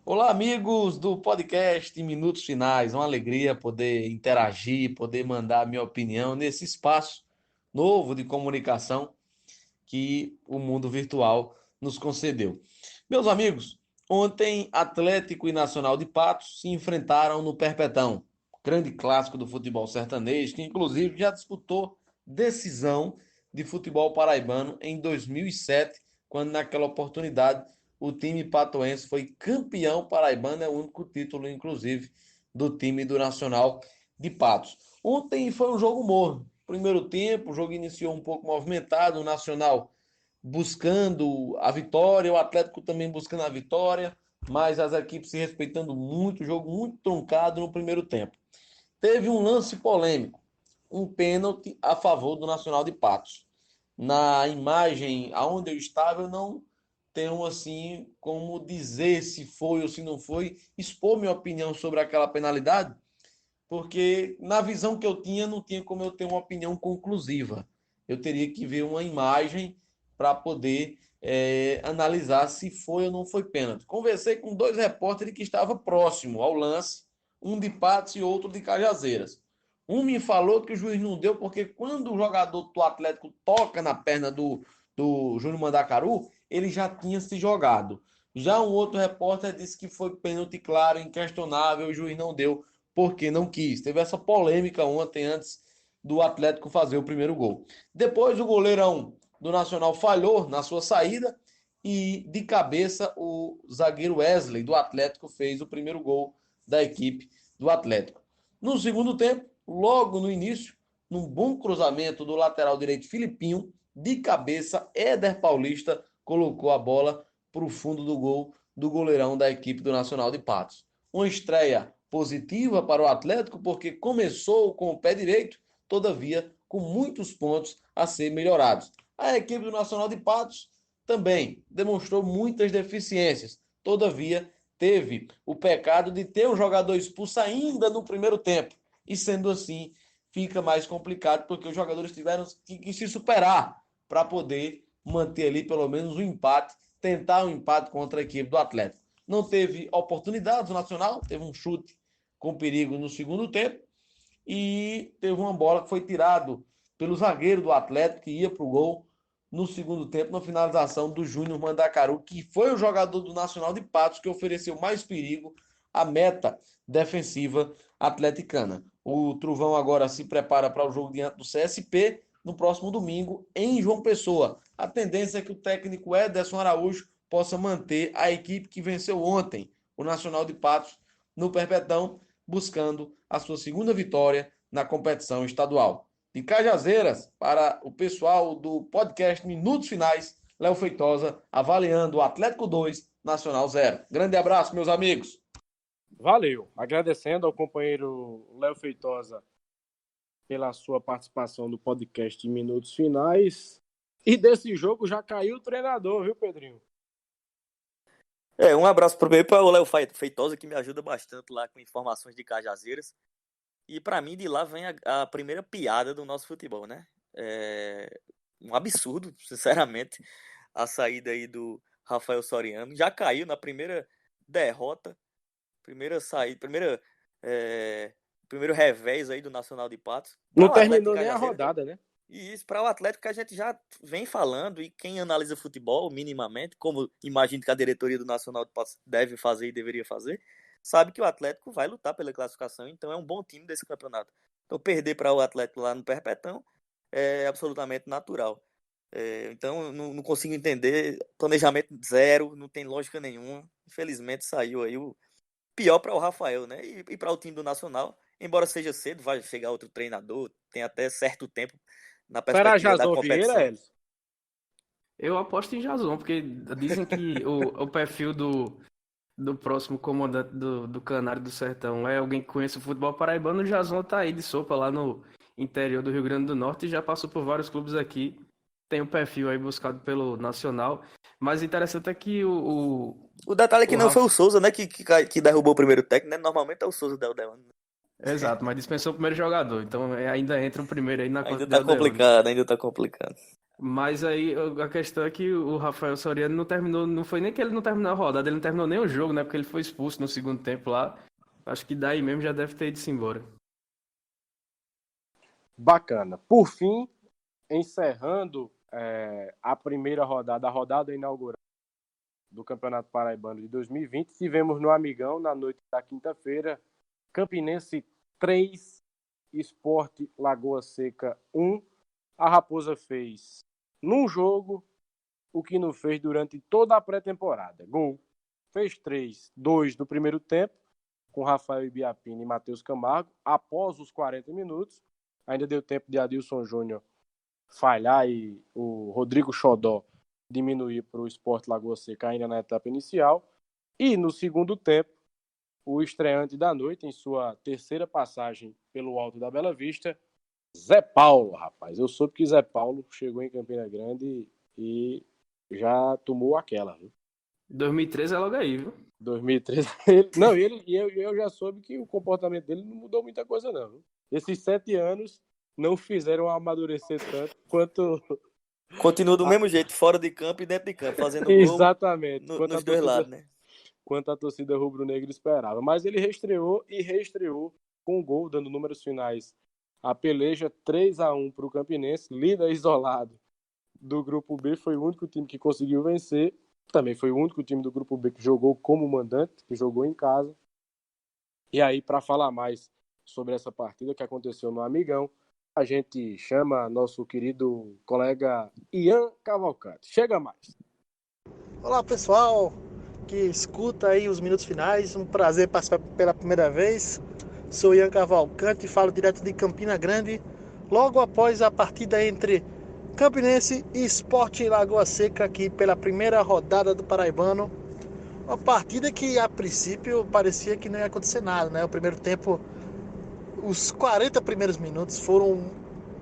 Olá, amigos do podcast Minutos Finais. Uma alegria poder interagir, poder mandar a minha opinião nesse espaço novo de comunicação que o mundo virtual nos concedeu. Meus amigos, ontem Atlético e Nacional de Patos se enfrentaram no Perpetão, grande clássico do futebol sertanejo, que inclusive já disputou decisão de futebol paraibano em 2007, quando naquela oportunidade o time patoense foi campeão paraibano, é o único título, inclusive, do time do Nacional de Patos. Ontem foi um jogo morno. Primeiro tempo, o jogo iniciou um pouco movimentado, o Nacional buscando a vitória, o Atlético também buscando a vitória, mas as equipes se respeitando muito, jogo muito truncado no primeiro tempo. Teve um lance polêmico, um pênalti a favor do Nacional de Patos. Na imagem aonde eu estava, eu não tenho assim como dizer se foi ou se não foi, expor minha opinião sobre aquela penalidade, porque na visão que eu tinha, não tinha como eu ter uma opinião conclusiva. Eu teria que ver uma imagem para poder analisar se foi ou não foi pênalti. Conversei com 2 repórteres que estavam próximo ao lance, um de Patos e outro de Cajazeiras. Um me falou que o juiz não deu porque quando o jogador do Atlético toca na perna do Júnior Mandacaru, ele já tinha se jogado. Já um outro repórter disse que foi pênalti claro, inquestionável, o juiz não deu porque não quis. Teve essa polêmica ontem antes do Atlético fazer o primeiro gol. Depois o goleirão do Nacional falhou na sua saída e de cabeça o zagueiro Wesley do Atlético fez o primeiro gol da equipe do Atlético. No segundo tempo, logo no início, num bom cruzamento do lateral direito Filipinho, de cabeça Éder Paulista colocou a bola para o fundo do gol do goleirão da equipe do Nacional de Patos. Uma estreia positiva para o Atlético porque começou com o pé direito, todavia com muitos pontos a ser melhorados. A equipe do Nacional de Patos também demonstrou muitas deficiências, todavia teve o pecado de ter um jogador expulso ainda no primeiro tempo, e sendo assim fica mais complicado porque os jogadores tiveram que se superar para poder manter ali pelo menos um empate, tentar um empate contra a equipe do Atlético. Não teve oportunidades, o Nacional teve um chute com perigo no segundo tempo e teve uma bola que foi tirado pelo zagueiro do Atlético que ia para o gol no segundo tempo, na finalização do Júnior Mandacaru, que foi o jogador do Nacional de Patos que ofereceu mais perigo à meta defensiva atleticana. O Trovão agora se prepara para o jogo diante do CSP no próximo domingo em João Pessoa. A tendência é que o técnico Ederson Araújo possa manter a equipe que venceu ontem, o Nacional de Patos, no Perpetão, buscando a sua segunda vitória na competição estadual. De Cajazeiras, para o pessoal do podcast Minutos Finais, Léo Feitosa, avaliando o Atlético 2, Nacional 0. Grande abraço, meus amigos. Valeu. Agradecendo ao companheiro Léo Feitosa pela sua participação no podcast Minutos Finais. E desse jogo já caiu o treinador, viu, Pedrinho? Um abraço primeiro para o Léo Feitosa, que me ajuda bastante lá com informações de Cajazeiras. E para mim, de lá vem a primeira piada do nosso futebol, né? Um absurdo, sinceramente, a saída aí do Rafael Soriano. Já caiu na primeira derrota, primeira saída, primeiro revés aí do Nacional de Patos. Não terminou nem a rodada, né? E isso, para o Atlético que a gente já vem falando, e quem analisa futebol minimamente, como imagino que a diretoria do Nacional de Patos deve fazer e deveria fazer, sabe que o Atlético vai lutar pela classificação, então é um bom time desse campeonato. Então, perder para o Atlético lá no Perpetão é absolutamente natural. Então, eu não consigo entender. Planejamento zero, não tem lógica nenhuma. Infelizmente, saiu aí o pior para o Rafael, né? E para o time do Nacional, embora seja cedo, vai chegar outro treinador, tem até certo tempo na Será perspectiva da Jason Vieira, competição. Elson? Eu aposto em Jason, porque dizem que o perfil do próximo comandante do Canário do Sertão é alguém que conhece o futebol paraibano. O Jason tá aí de sopa lá no interior do Rio Grande do Norte e já passou por vários clubes aqui. Tem um perfil aí buscado pelo Nacional. Mas interessante é que O detalhe é que o não foi o Rafa... Souza, né, que derrubou o primeiro técnico, né? Normalmente é o Souza da Udelano. Exato, mas dispensou o primeiro jogador. Então ainda entra o primeiro aí na conta Ainda de tá Aldeano. complicado, ainda tá complicado. Mas aí a questão é que o Rafael Soriano não terminou, não foi nem que ele não terminou a rodada, ele não terminou nem o jogo, né? Porque ele foi expulso no segundo tempo lá. Acho que daí mesmo já deve ter ido-se embora. Bacana. Por fim, encerrando a primeira rodada, a rodada inaugural do Campeonato Paraibano de 2020, tivemos no Amigão, na noite da quinta-feira, Campinense 3, Sport Lagoa Seca 1. A Raposa fez num jogo o que não fez durante toda a pré-temporada. Gol. Fez 3, 2 no primeiro tempo, com Rafael Ibiapina e Matheus Camargo. Após os 40 minutos, ainda deu tempo de Adilson Júnior falhar e o Rodrigo Xodó diminuir para o Sport Lagoa Seca ainda na etapa inicial. E no segundo tempo, o estreante da noite, em sua terceira passagem pelo Alto da Bela Vista, Zé Paulo, rapaz. Eu soube que Zé Paulo chegou em Campina Grande e já tomou aquela, viu? 2013 é logo aí, viu? 2013. Eu já soube que o comportamento dele não mudou muita coisa, não. Viu? Esses 7 anos não fizeram amadurecer tanto quanto. Continua do mesmo jeito, fora de campo e dentro de campo, fazendo gol. Exatamente. Nos dois lados, né? Quanto a torcida rubro-negra esperava. Mas ele reestreou com o gol, dando números finais. A peleja 3-1 para o Campinense, líder isolado do Grupo B, foi o único time que conseguiu vencer. Também foi o único time do Grupo B que jogou como mandante, que jogou em casa. E aí, para falar mais sobre essa partida que aconteceu no Amigão, a gente chama nosso querido colega Ian Cavalcante. Chega mais. Olá, pessoal que escuta aí os minutos finais. Um prazer participar pela primeira vez. Sou Ian Cavalcante e falo direto de Campina Grande, logo após a partida entre Campinense e Sport Lagoa Seca aqui pela primeira rodada do Paraibano. Uma partida que a princípio parecia que não ia acontecer nada, né? O primeiro tempo, os 40 primeiros minutos foram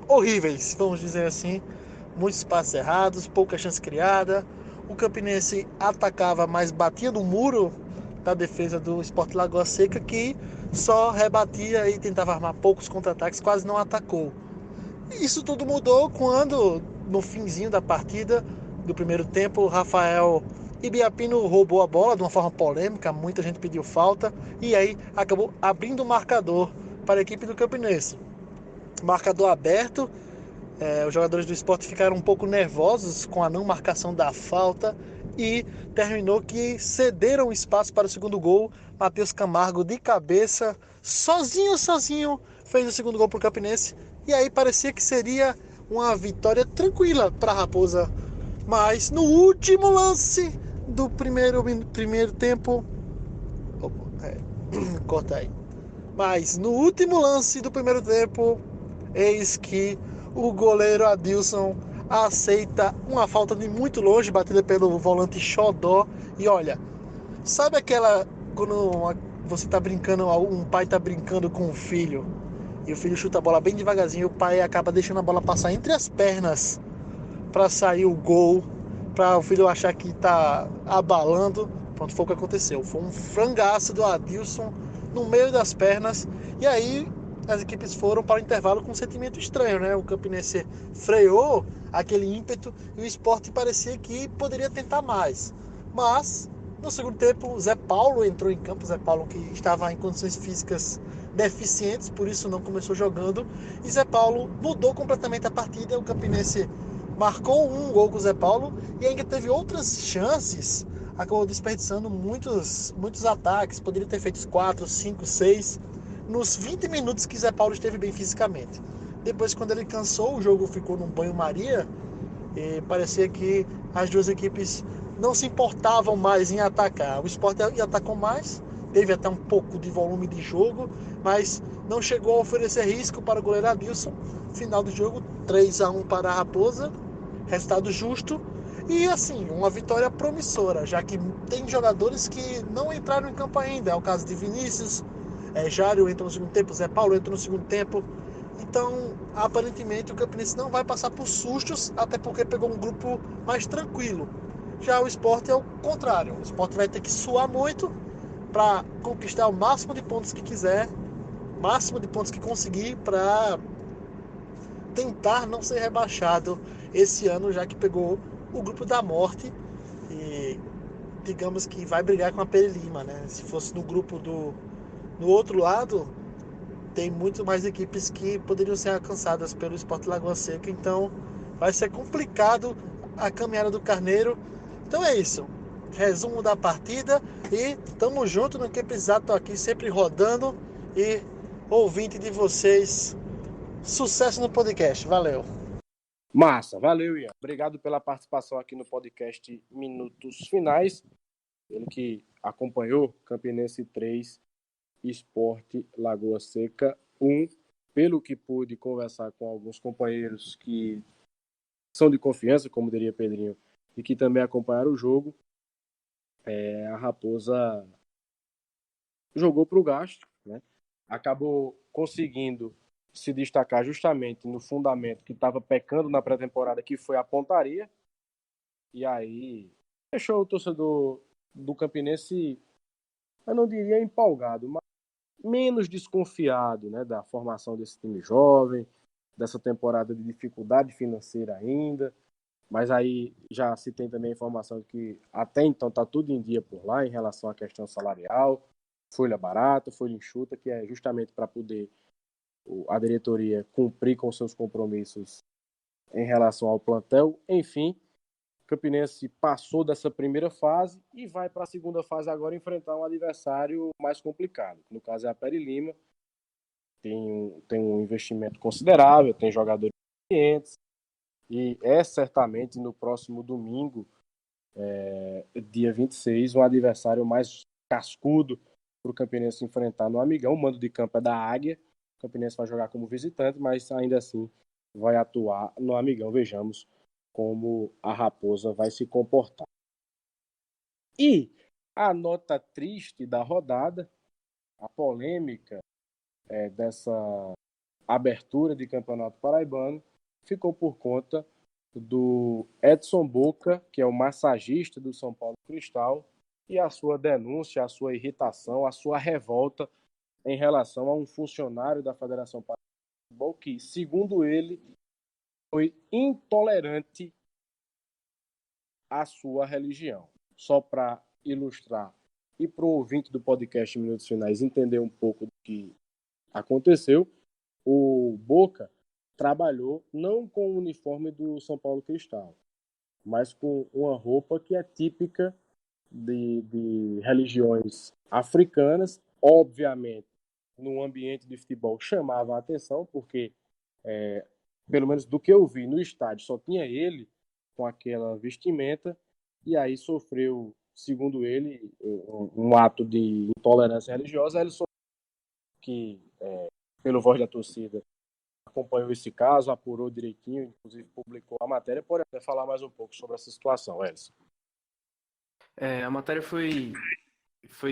horríveis, vamos dizer assim. Muitos passes errados, pouca chance criada. O Campinense atacava, mas batia no muro da defesa do Sport Lagoa Seca, que só rebatia e tentava armar poucos contra-ataques, quase não atacou. Isso tudo mudou quando, no finzinho da partida do primeiro tempo, o Rafael Ibiapino roubou a bola de uma forma polêmica, muita gente pediu falta, e aí acabou abrindo o marcador para a equipe do Campinense. Marcador aberto, os jogadores do Sport ficaram um pouco nervosos com a não marcação da falta e terminou que cederam espaço para o segundo gol. Matheus Camargo de cabeça, sozinho, fez o segundo gol para o Campinense. E aí parecia que seria uma vitória tranquila para a Raposa. Mas no último lance do primeiro tempo... Corta aí. Mas no último lance do primeiro tempo, eis que o goleiro Adilson aceita uma falta de muito longe, batida pelo volante Xodó. E olha, sabe aquela... Quando você tá brincando, um pai tá brincando com o filho, e o filho chuta a bola bem devagarzinho, e o pai acaba deixando a bola passar entre as pernas para sair o gol, para o filho achar que tá abalando. Pronto, foi o que aconteceu. Foi um frangaço do Adilson no meio das pernas. E aí as equipes foram para o intervalo com um sentimento estranho, né? O Campinense freou aquele ímpeto e o Sport parecia que poderia tentar mais. Mas no segundo tempo, Zé Paulo entrou em campo. Zé Paulo, que estava em condições físicas deficientes, por isso não começou jogando. E Zé Paulo mudou completamente a partida. O Campinense marcou um gol com o Zé Paulo e ainda teve outras chances. Acabou desperdiçando muitos ataques. Poderia ter feito 4, 5, 6. nos 20 minutos que Zé Paulo esteve bem fisicamente. Depois, quando ele cansou, o jogo ficou num banho-maria e parecia que as duas equipes não se importavam mais em atacar. O Sport atacou mais, teve até um pouco de volume de jogo, mas não chegou a oferecer risco para o goleiro Adilson. Final do jogo, 3-1 para a Raposa, resultado justo. E assim, uma vitória promissora, já que tem jogadores que não entraram em campo ainda. É o caso de Vinícius, Jário entra no segundo tempo, Zé Paulo entra no segundo tempo. Então, aparentemente, o Campinense não vai passar por sustos, até porque pegou um grupo mais tranquilo. Já o Sport é o contrário. O Sport vai ter que suar muito para conquistar o máximo de pontos que quiser, máximo de pontos que conseguir, para tentar não ser rebaixado esse ano, já que pegou o grupo da morte e digamos que vai brigar com a Peri Lima, né? Se fosse no grupo no outro lado, tem muito mais equipes que poderiam ser alcançadas pelo Sport Lagoa Seca, então vai ser complicado a caminhada do Carneiro. Então é isso, resumo da partida e tamo junto, no que precisar, tô aqui sempre rodando e ouvinte de vocês. Sucesso no podcast, valeu! Massa, valeu, Ian. Obrigado pela participação aqui no podcast Minutos Finais. Ele que acompanhou Campinense 3, Sport Lagoa Seca 1. Pelo que pude conversar com alguns companheiros que são de confiança, como diria Pedrinho, e que também acompanharam o jogo, a Raposa jogou para o gasto, né? Acabou conseguindo se destacar justamente no fundamento que estava pecando na pré-temporada, que foi a pontaria. E aí deixou o torcedor do Campinense, eu não diria empolgado, mas menos desconfiado, né, da formação desse time jovem, dessa temporada de dificuldade financeira ainda. Mas aí já se tem também a informação de que até então está tudo em dia por lá em relação à questão salarial, folha barata, folha enxuta, que é justamente para poder a diretoria cumprir com seus compromissos em relação ao plantel. Enfim, o Campinense passou dessa primeira fase e vai para a segunda fase agora enfrentar um adversário mais complicado. No caso é a Peri Lima. Tem um investimento considerável, tem jogadores experientes e é certamente no próximo domingo, dia 26, um adversário mais cascudo para o Campinense enfrentar no Amigão. O mando de campo é da Águia. O Campinense vai jogar como visitante, mas ainda assim vai atuar no Amigão. Vejamos como a Raposa vai se comportar. E a nota triste da rodada, a polêmica dessa abertura de Campeonato Paraibano, ficou por conta do Edson Boca, que é o massagista do São Paulo Cristal, e a sua denúncia, a sua irritação, a sua revolta em relação a um funcionário da Federação Paraibana de Futebol que, segundo ele, foi intolerante à sua religião. Só para ilustrar e para o ouvinte do podcast Minutos Finais entender um pouco do que aconteceu, o Boca trabalhou não com o uniforme do São Paulo Cristal, mas com uma roupa que é típica de religiões africanas. Obviamente, no ambiente de futebol chamava a atenção, porque, pelo menos do que eu vi no estádio, só tinha ele com aquela vestimenta, e aí sofreu, segundo ele, um ato de intolerância religiosa. Ele sofreu que, pelo Voz da Torcida, acompanhou esse caso, apurou direitinho, inclusive publicou a matéria. Pode até falar mais um pouco sobre essa situação, Elson. A matéria foi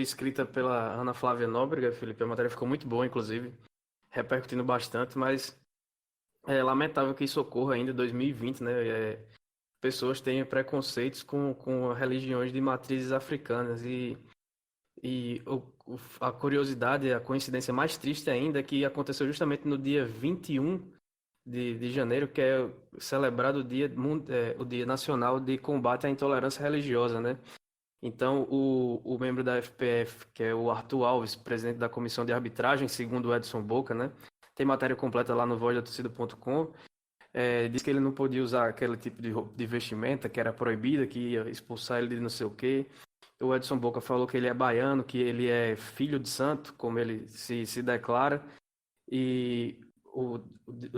escrita pela Ana Flávia Nóbrega, Felipe. A matéria ficou muito boa, inclusive, repercutindo bastante, mas é lamentável que isso ocorra ainda em 2020, né? Pessoas têm preconceitos com religiões de matrizes africanas e a curiosidade, a coincidência mais triste ainda é que aconteceu justamente no dia 21 de janeiro, que é celebrado o Dia Nacional de Combate à Intolerância Religiosa, né? Então, o membro da FPF, que é o Arthur Alves, presidente da Comissão de Arbitragem, segundo o Edson Boca, né? Tem matéria completa lá no vozdatorcida.com. Diz que ele não podia usar aquele tipo de vestimenta que era proibida, que ia expulsar ele de não sei o quê. O Edson Boca falou que ele é baiano, que ele é filho de santo, como ele se declara, e o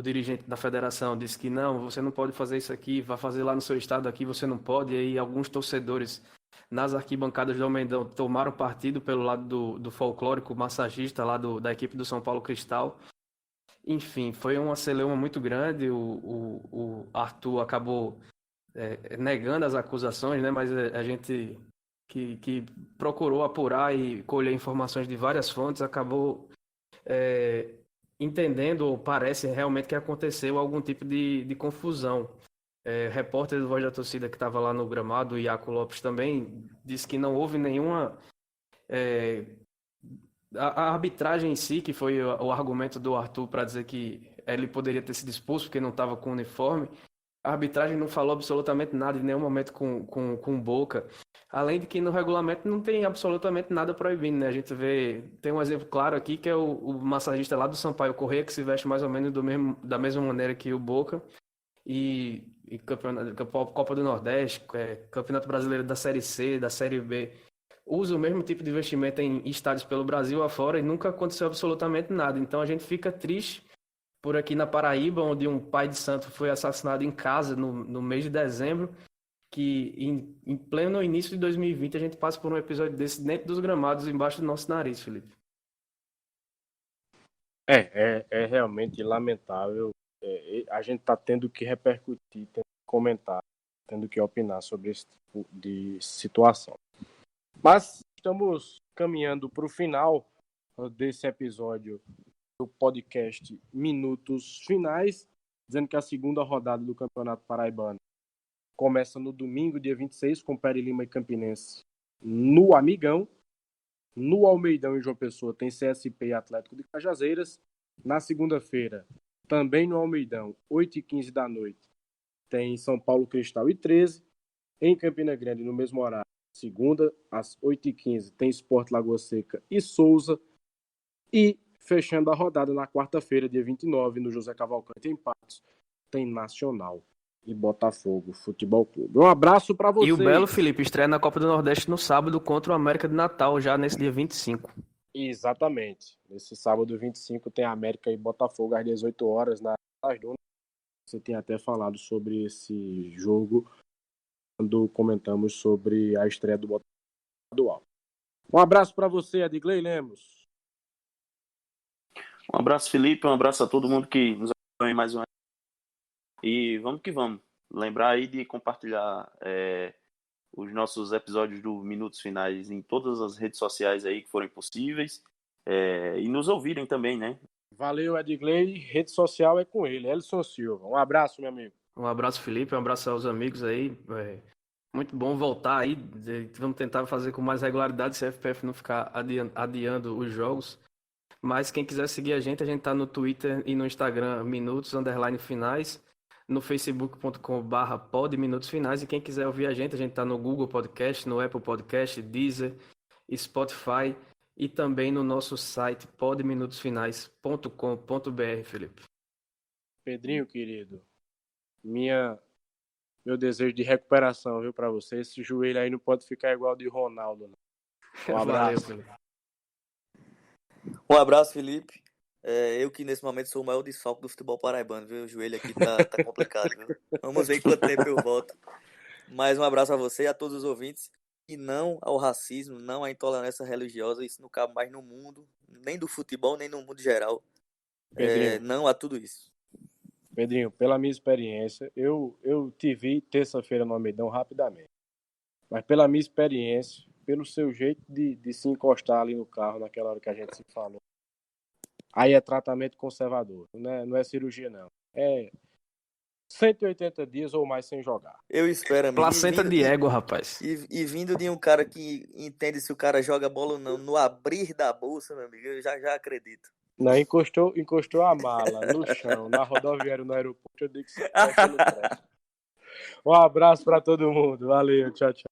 dirigente da federação disse que não, você não pode fazer isso aqui, vai fazer lá no seu estado, aqui você não pode, e aí alguns torcedores nas arquibancadas do Almeidão tomaram partido pelo lado do folclórico massagista lá da equipe do São Paulo Cristal. Enfim, foi uma celeuma muito grande, o Arthur acabou negando as acusações, né? Mas a gente que procurou apurar e colher informações de várias fontes acabou entendendo, ou parece realmente que aconteceu algum tipo de confusão. Repórter do Voz da Torcida que estava lá no gramado, o Iaco Lopes também, disse que não houve nenhuma... A arbitragem em si, que foi o argumento do Arthur para dizer que ele poderia ter sido expulso porque não estava com uniforme, a arbitragem não falou absolutamente nada em nenhum momento com Boca. Além de que no regulamento não tem absolutamente nada proibindo, né? A gente tem um exemplo claro aqui, que é o massagista lá do Sampaio Corrêa, que se veste mais ou menos da mesma maneira que o Boca. E Copa do Nordeste, Campeonato Brasileiro da Série C, da Série B, usa o mesmo tipo de vestimenta em estádios pelo Brasil afora e nunca aconteceu absolutamente nada. Então a gente fica triste por aqui na Paraíba, onde um pai de santo foi assassinado em casa no mês de dezembro, que em pleno início de 2020 a gente passa por um episódio desse dentro dos gramados, embaixo do nosso nariz, Felipe. É realmente lamentável. A gente está tendo que repercutir, tendo que comentar, tendo que opinar sobre esse tipo de situação. Mas estamos caminhando para o final desse episódio do podcast Minutos Finais, dizendo que a segunda rodada do Campeonato Paraibano começa no domingo, dia 26, com Pere Lima e Campinense no Amigão. No Almeidão e João Pessoa tem CSP e Atlético de Cajazeiras. Na segunda-feira, também no Almeidão, 8h15 da noite, tem São Paulo Cristal e 13. Em Campina Grande, no mesmo horário, segunda, às 8h15, tem Sport Lagoa Seca e Souza. E, fechando a rodada na quarta-feira, dia 29, no José Cavalcante, em Patos, tem Nacional e Botafogo Futebol Clube. Um abraço para vocês. E o Belo, Felipe, estreia na Copa do Nordeste no sábado contra o América de Natal, já nesse dia 25. Exatamente. Nesse sábado 25 tem América e Botafogo às 18 horas na Dunas. Você tem até falado sobre esse jogo quando comentamos sobre a estreia do Botafogo estadual. Um abraço para você, Adigley Lemos. Um abraço, Felipe. Um abraço a todo mundo que nos acompanha mais uma. E vamos que vamos. Lembrar aí de compartilhar os nossos episódios do Minutos Finais em todas as redes sociais aí que forem possíveis. E nos ouvirem também, né? Valeu, Edgley. Rede social é com ele, Elson Silva. Um abraço, meu amigo. Um abraço, Felipe. Um abraço aos amigos aí. Muito bom voltar aí. Vamos tentar fazer com mais regularidade, se a FPF não ficar adiando os jogos. Mas quem quiser seguir a gente tá no Twitter e no Instagram, Minutos_Finais, no facebook.com/podminutosfinais. E quem quiser ouvir a gente tá no Google Podcast, no Apple Podcast, Deezer, Spotify e também no nosso site podminutosfinais.com.br, Felipe. Pedrinho, querido, meu desejo de recuperação, viu, para você. Esse joelho aí não pode ficar igual ao de Ronaldo, não. Um abraço. Valeu, Felipe. Um abraço, Felipe. Eu que nesse momento sou o maior desfalque do futebol paraibano, viu? O joelho aqui tá complicado, viu? Vamos ver quanto tempo eu volto. Mais um abraço a você e a todos os ouvintes. E não ao racismo, não à intolerância religiosa. Isso não cabe mais no mundo, nem do futebol, nem no mundo geral. Não a tudo isso. Pedrinho, pela minha experiência, eu te vi terça-feira no Almeidão rapidamente. Mas pela minha experiência, pelo seu jeito de se encostar ali no carro naquela hora que a gente se falou, aí é tratamento conservador, não é cirurgia, não. É 180 dias ou mais sem jogar. Eu espero, amigo. Placenta de égua, rapaz. E vindo de um cara que entende se o cara joga bola ou não, no abrir da bolsa, meu amigo, eu já acredito. Não, encostou a mala no chão, na rodoviária, no aeroporto, eu digo que você no Um abraço pra todo mundo. Valeu, tchau, tchau.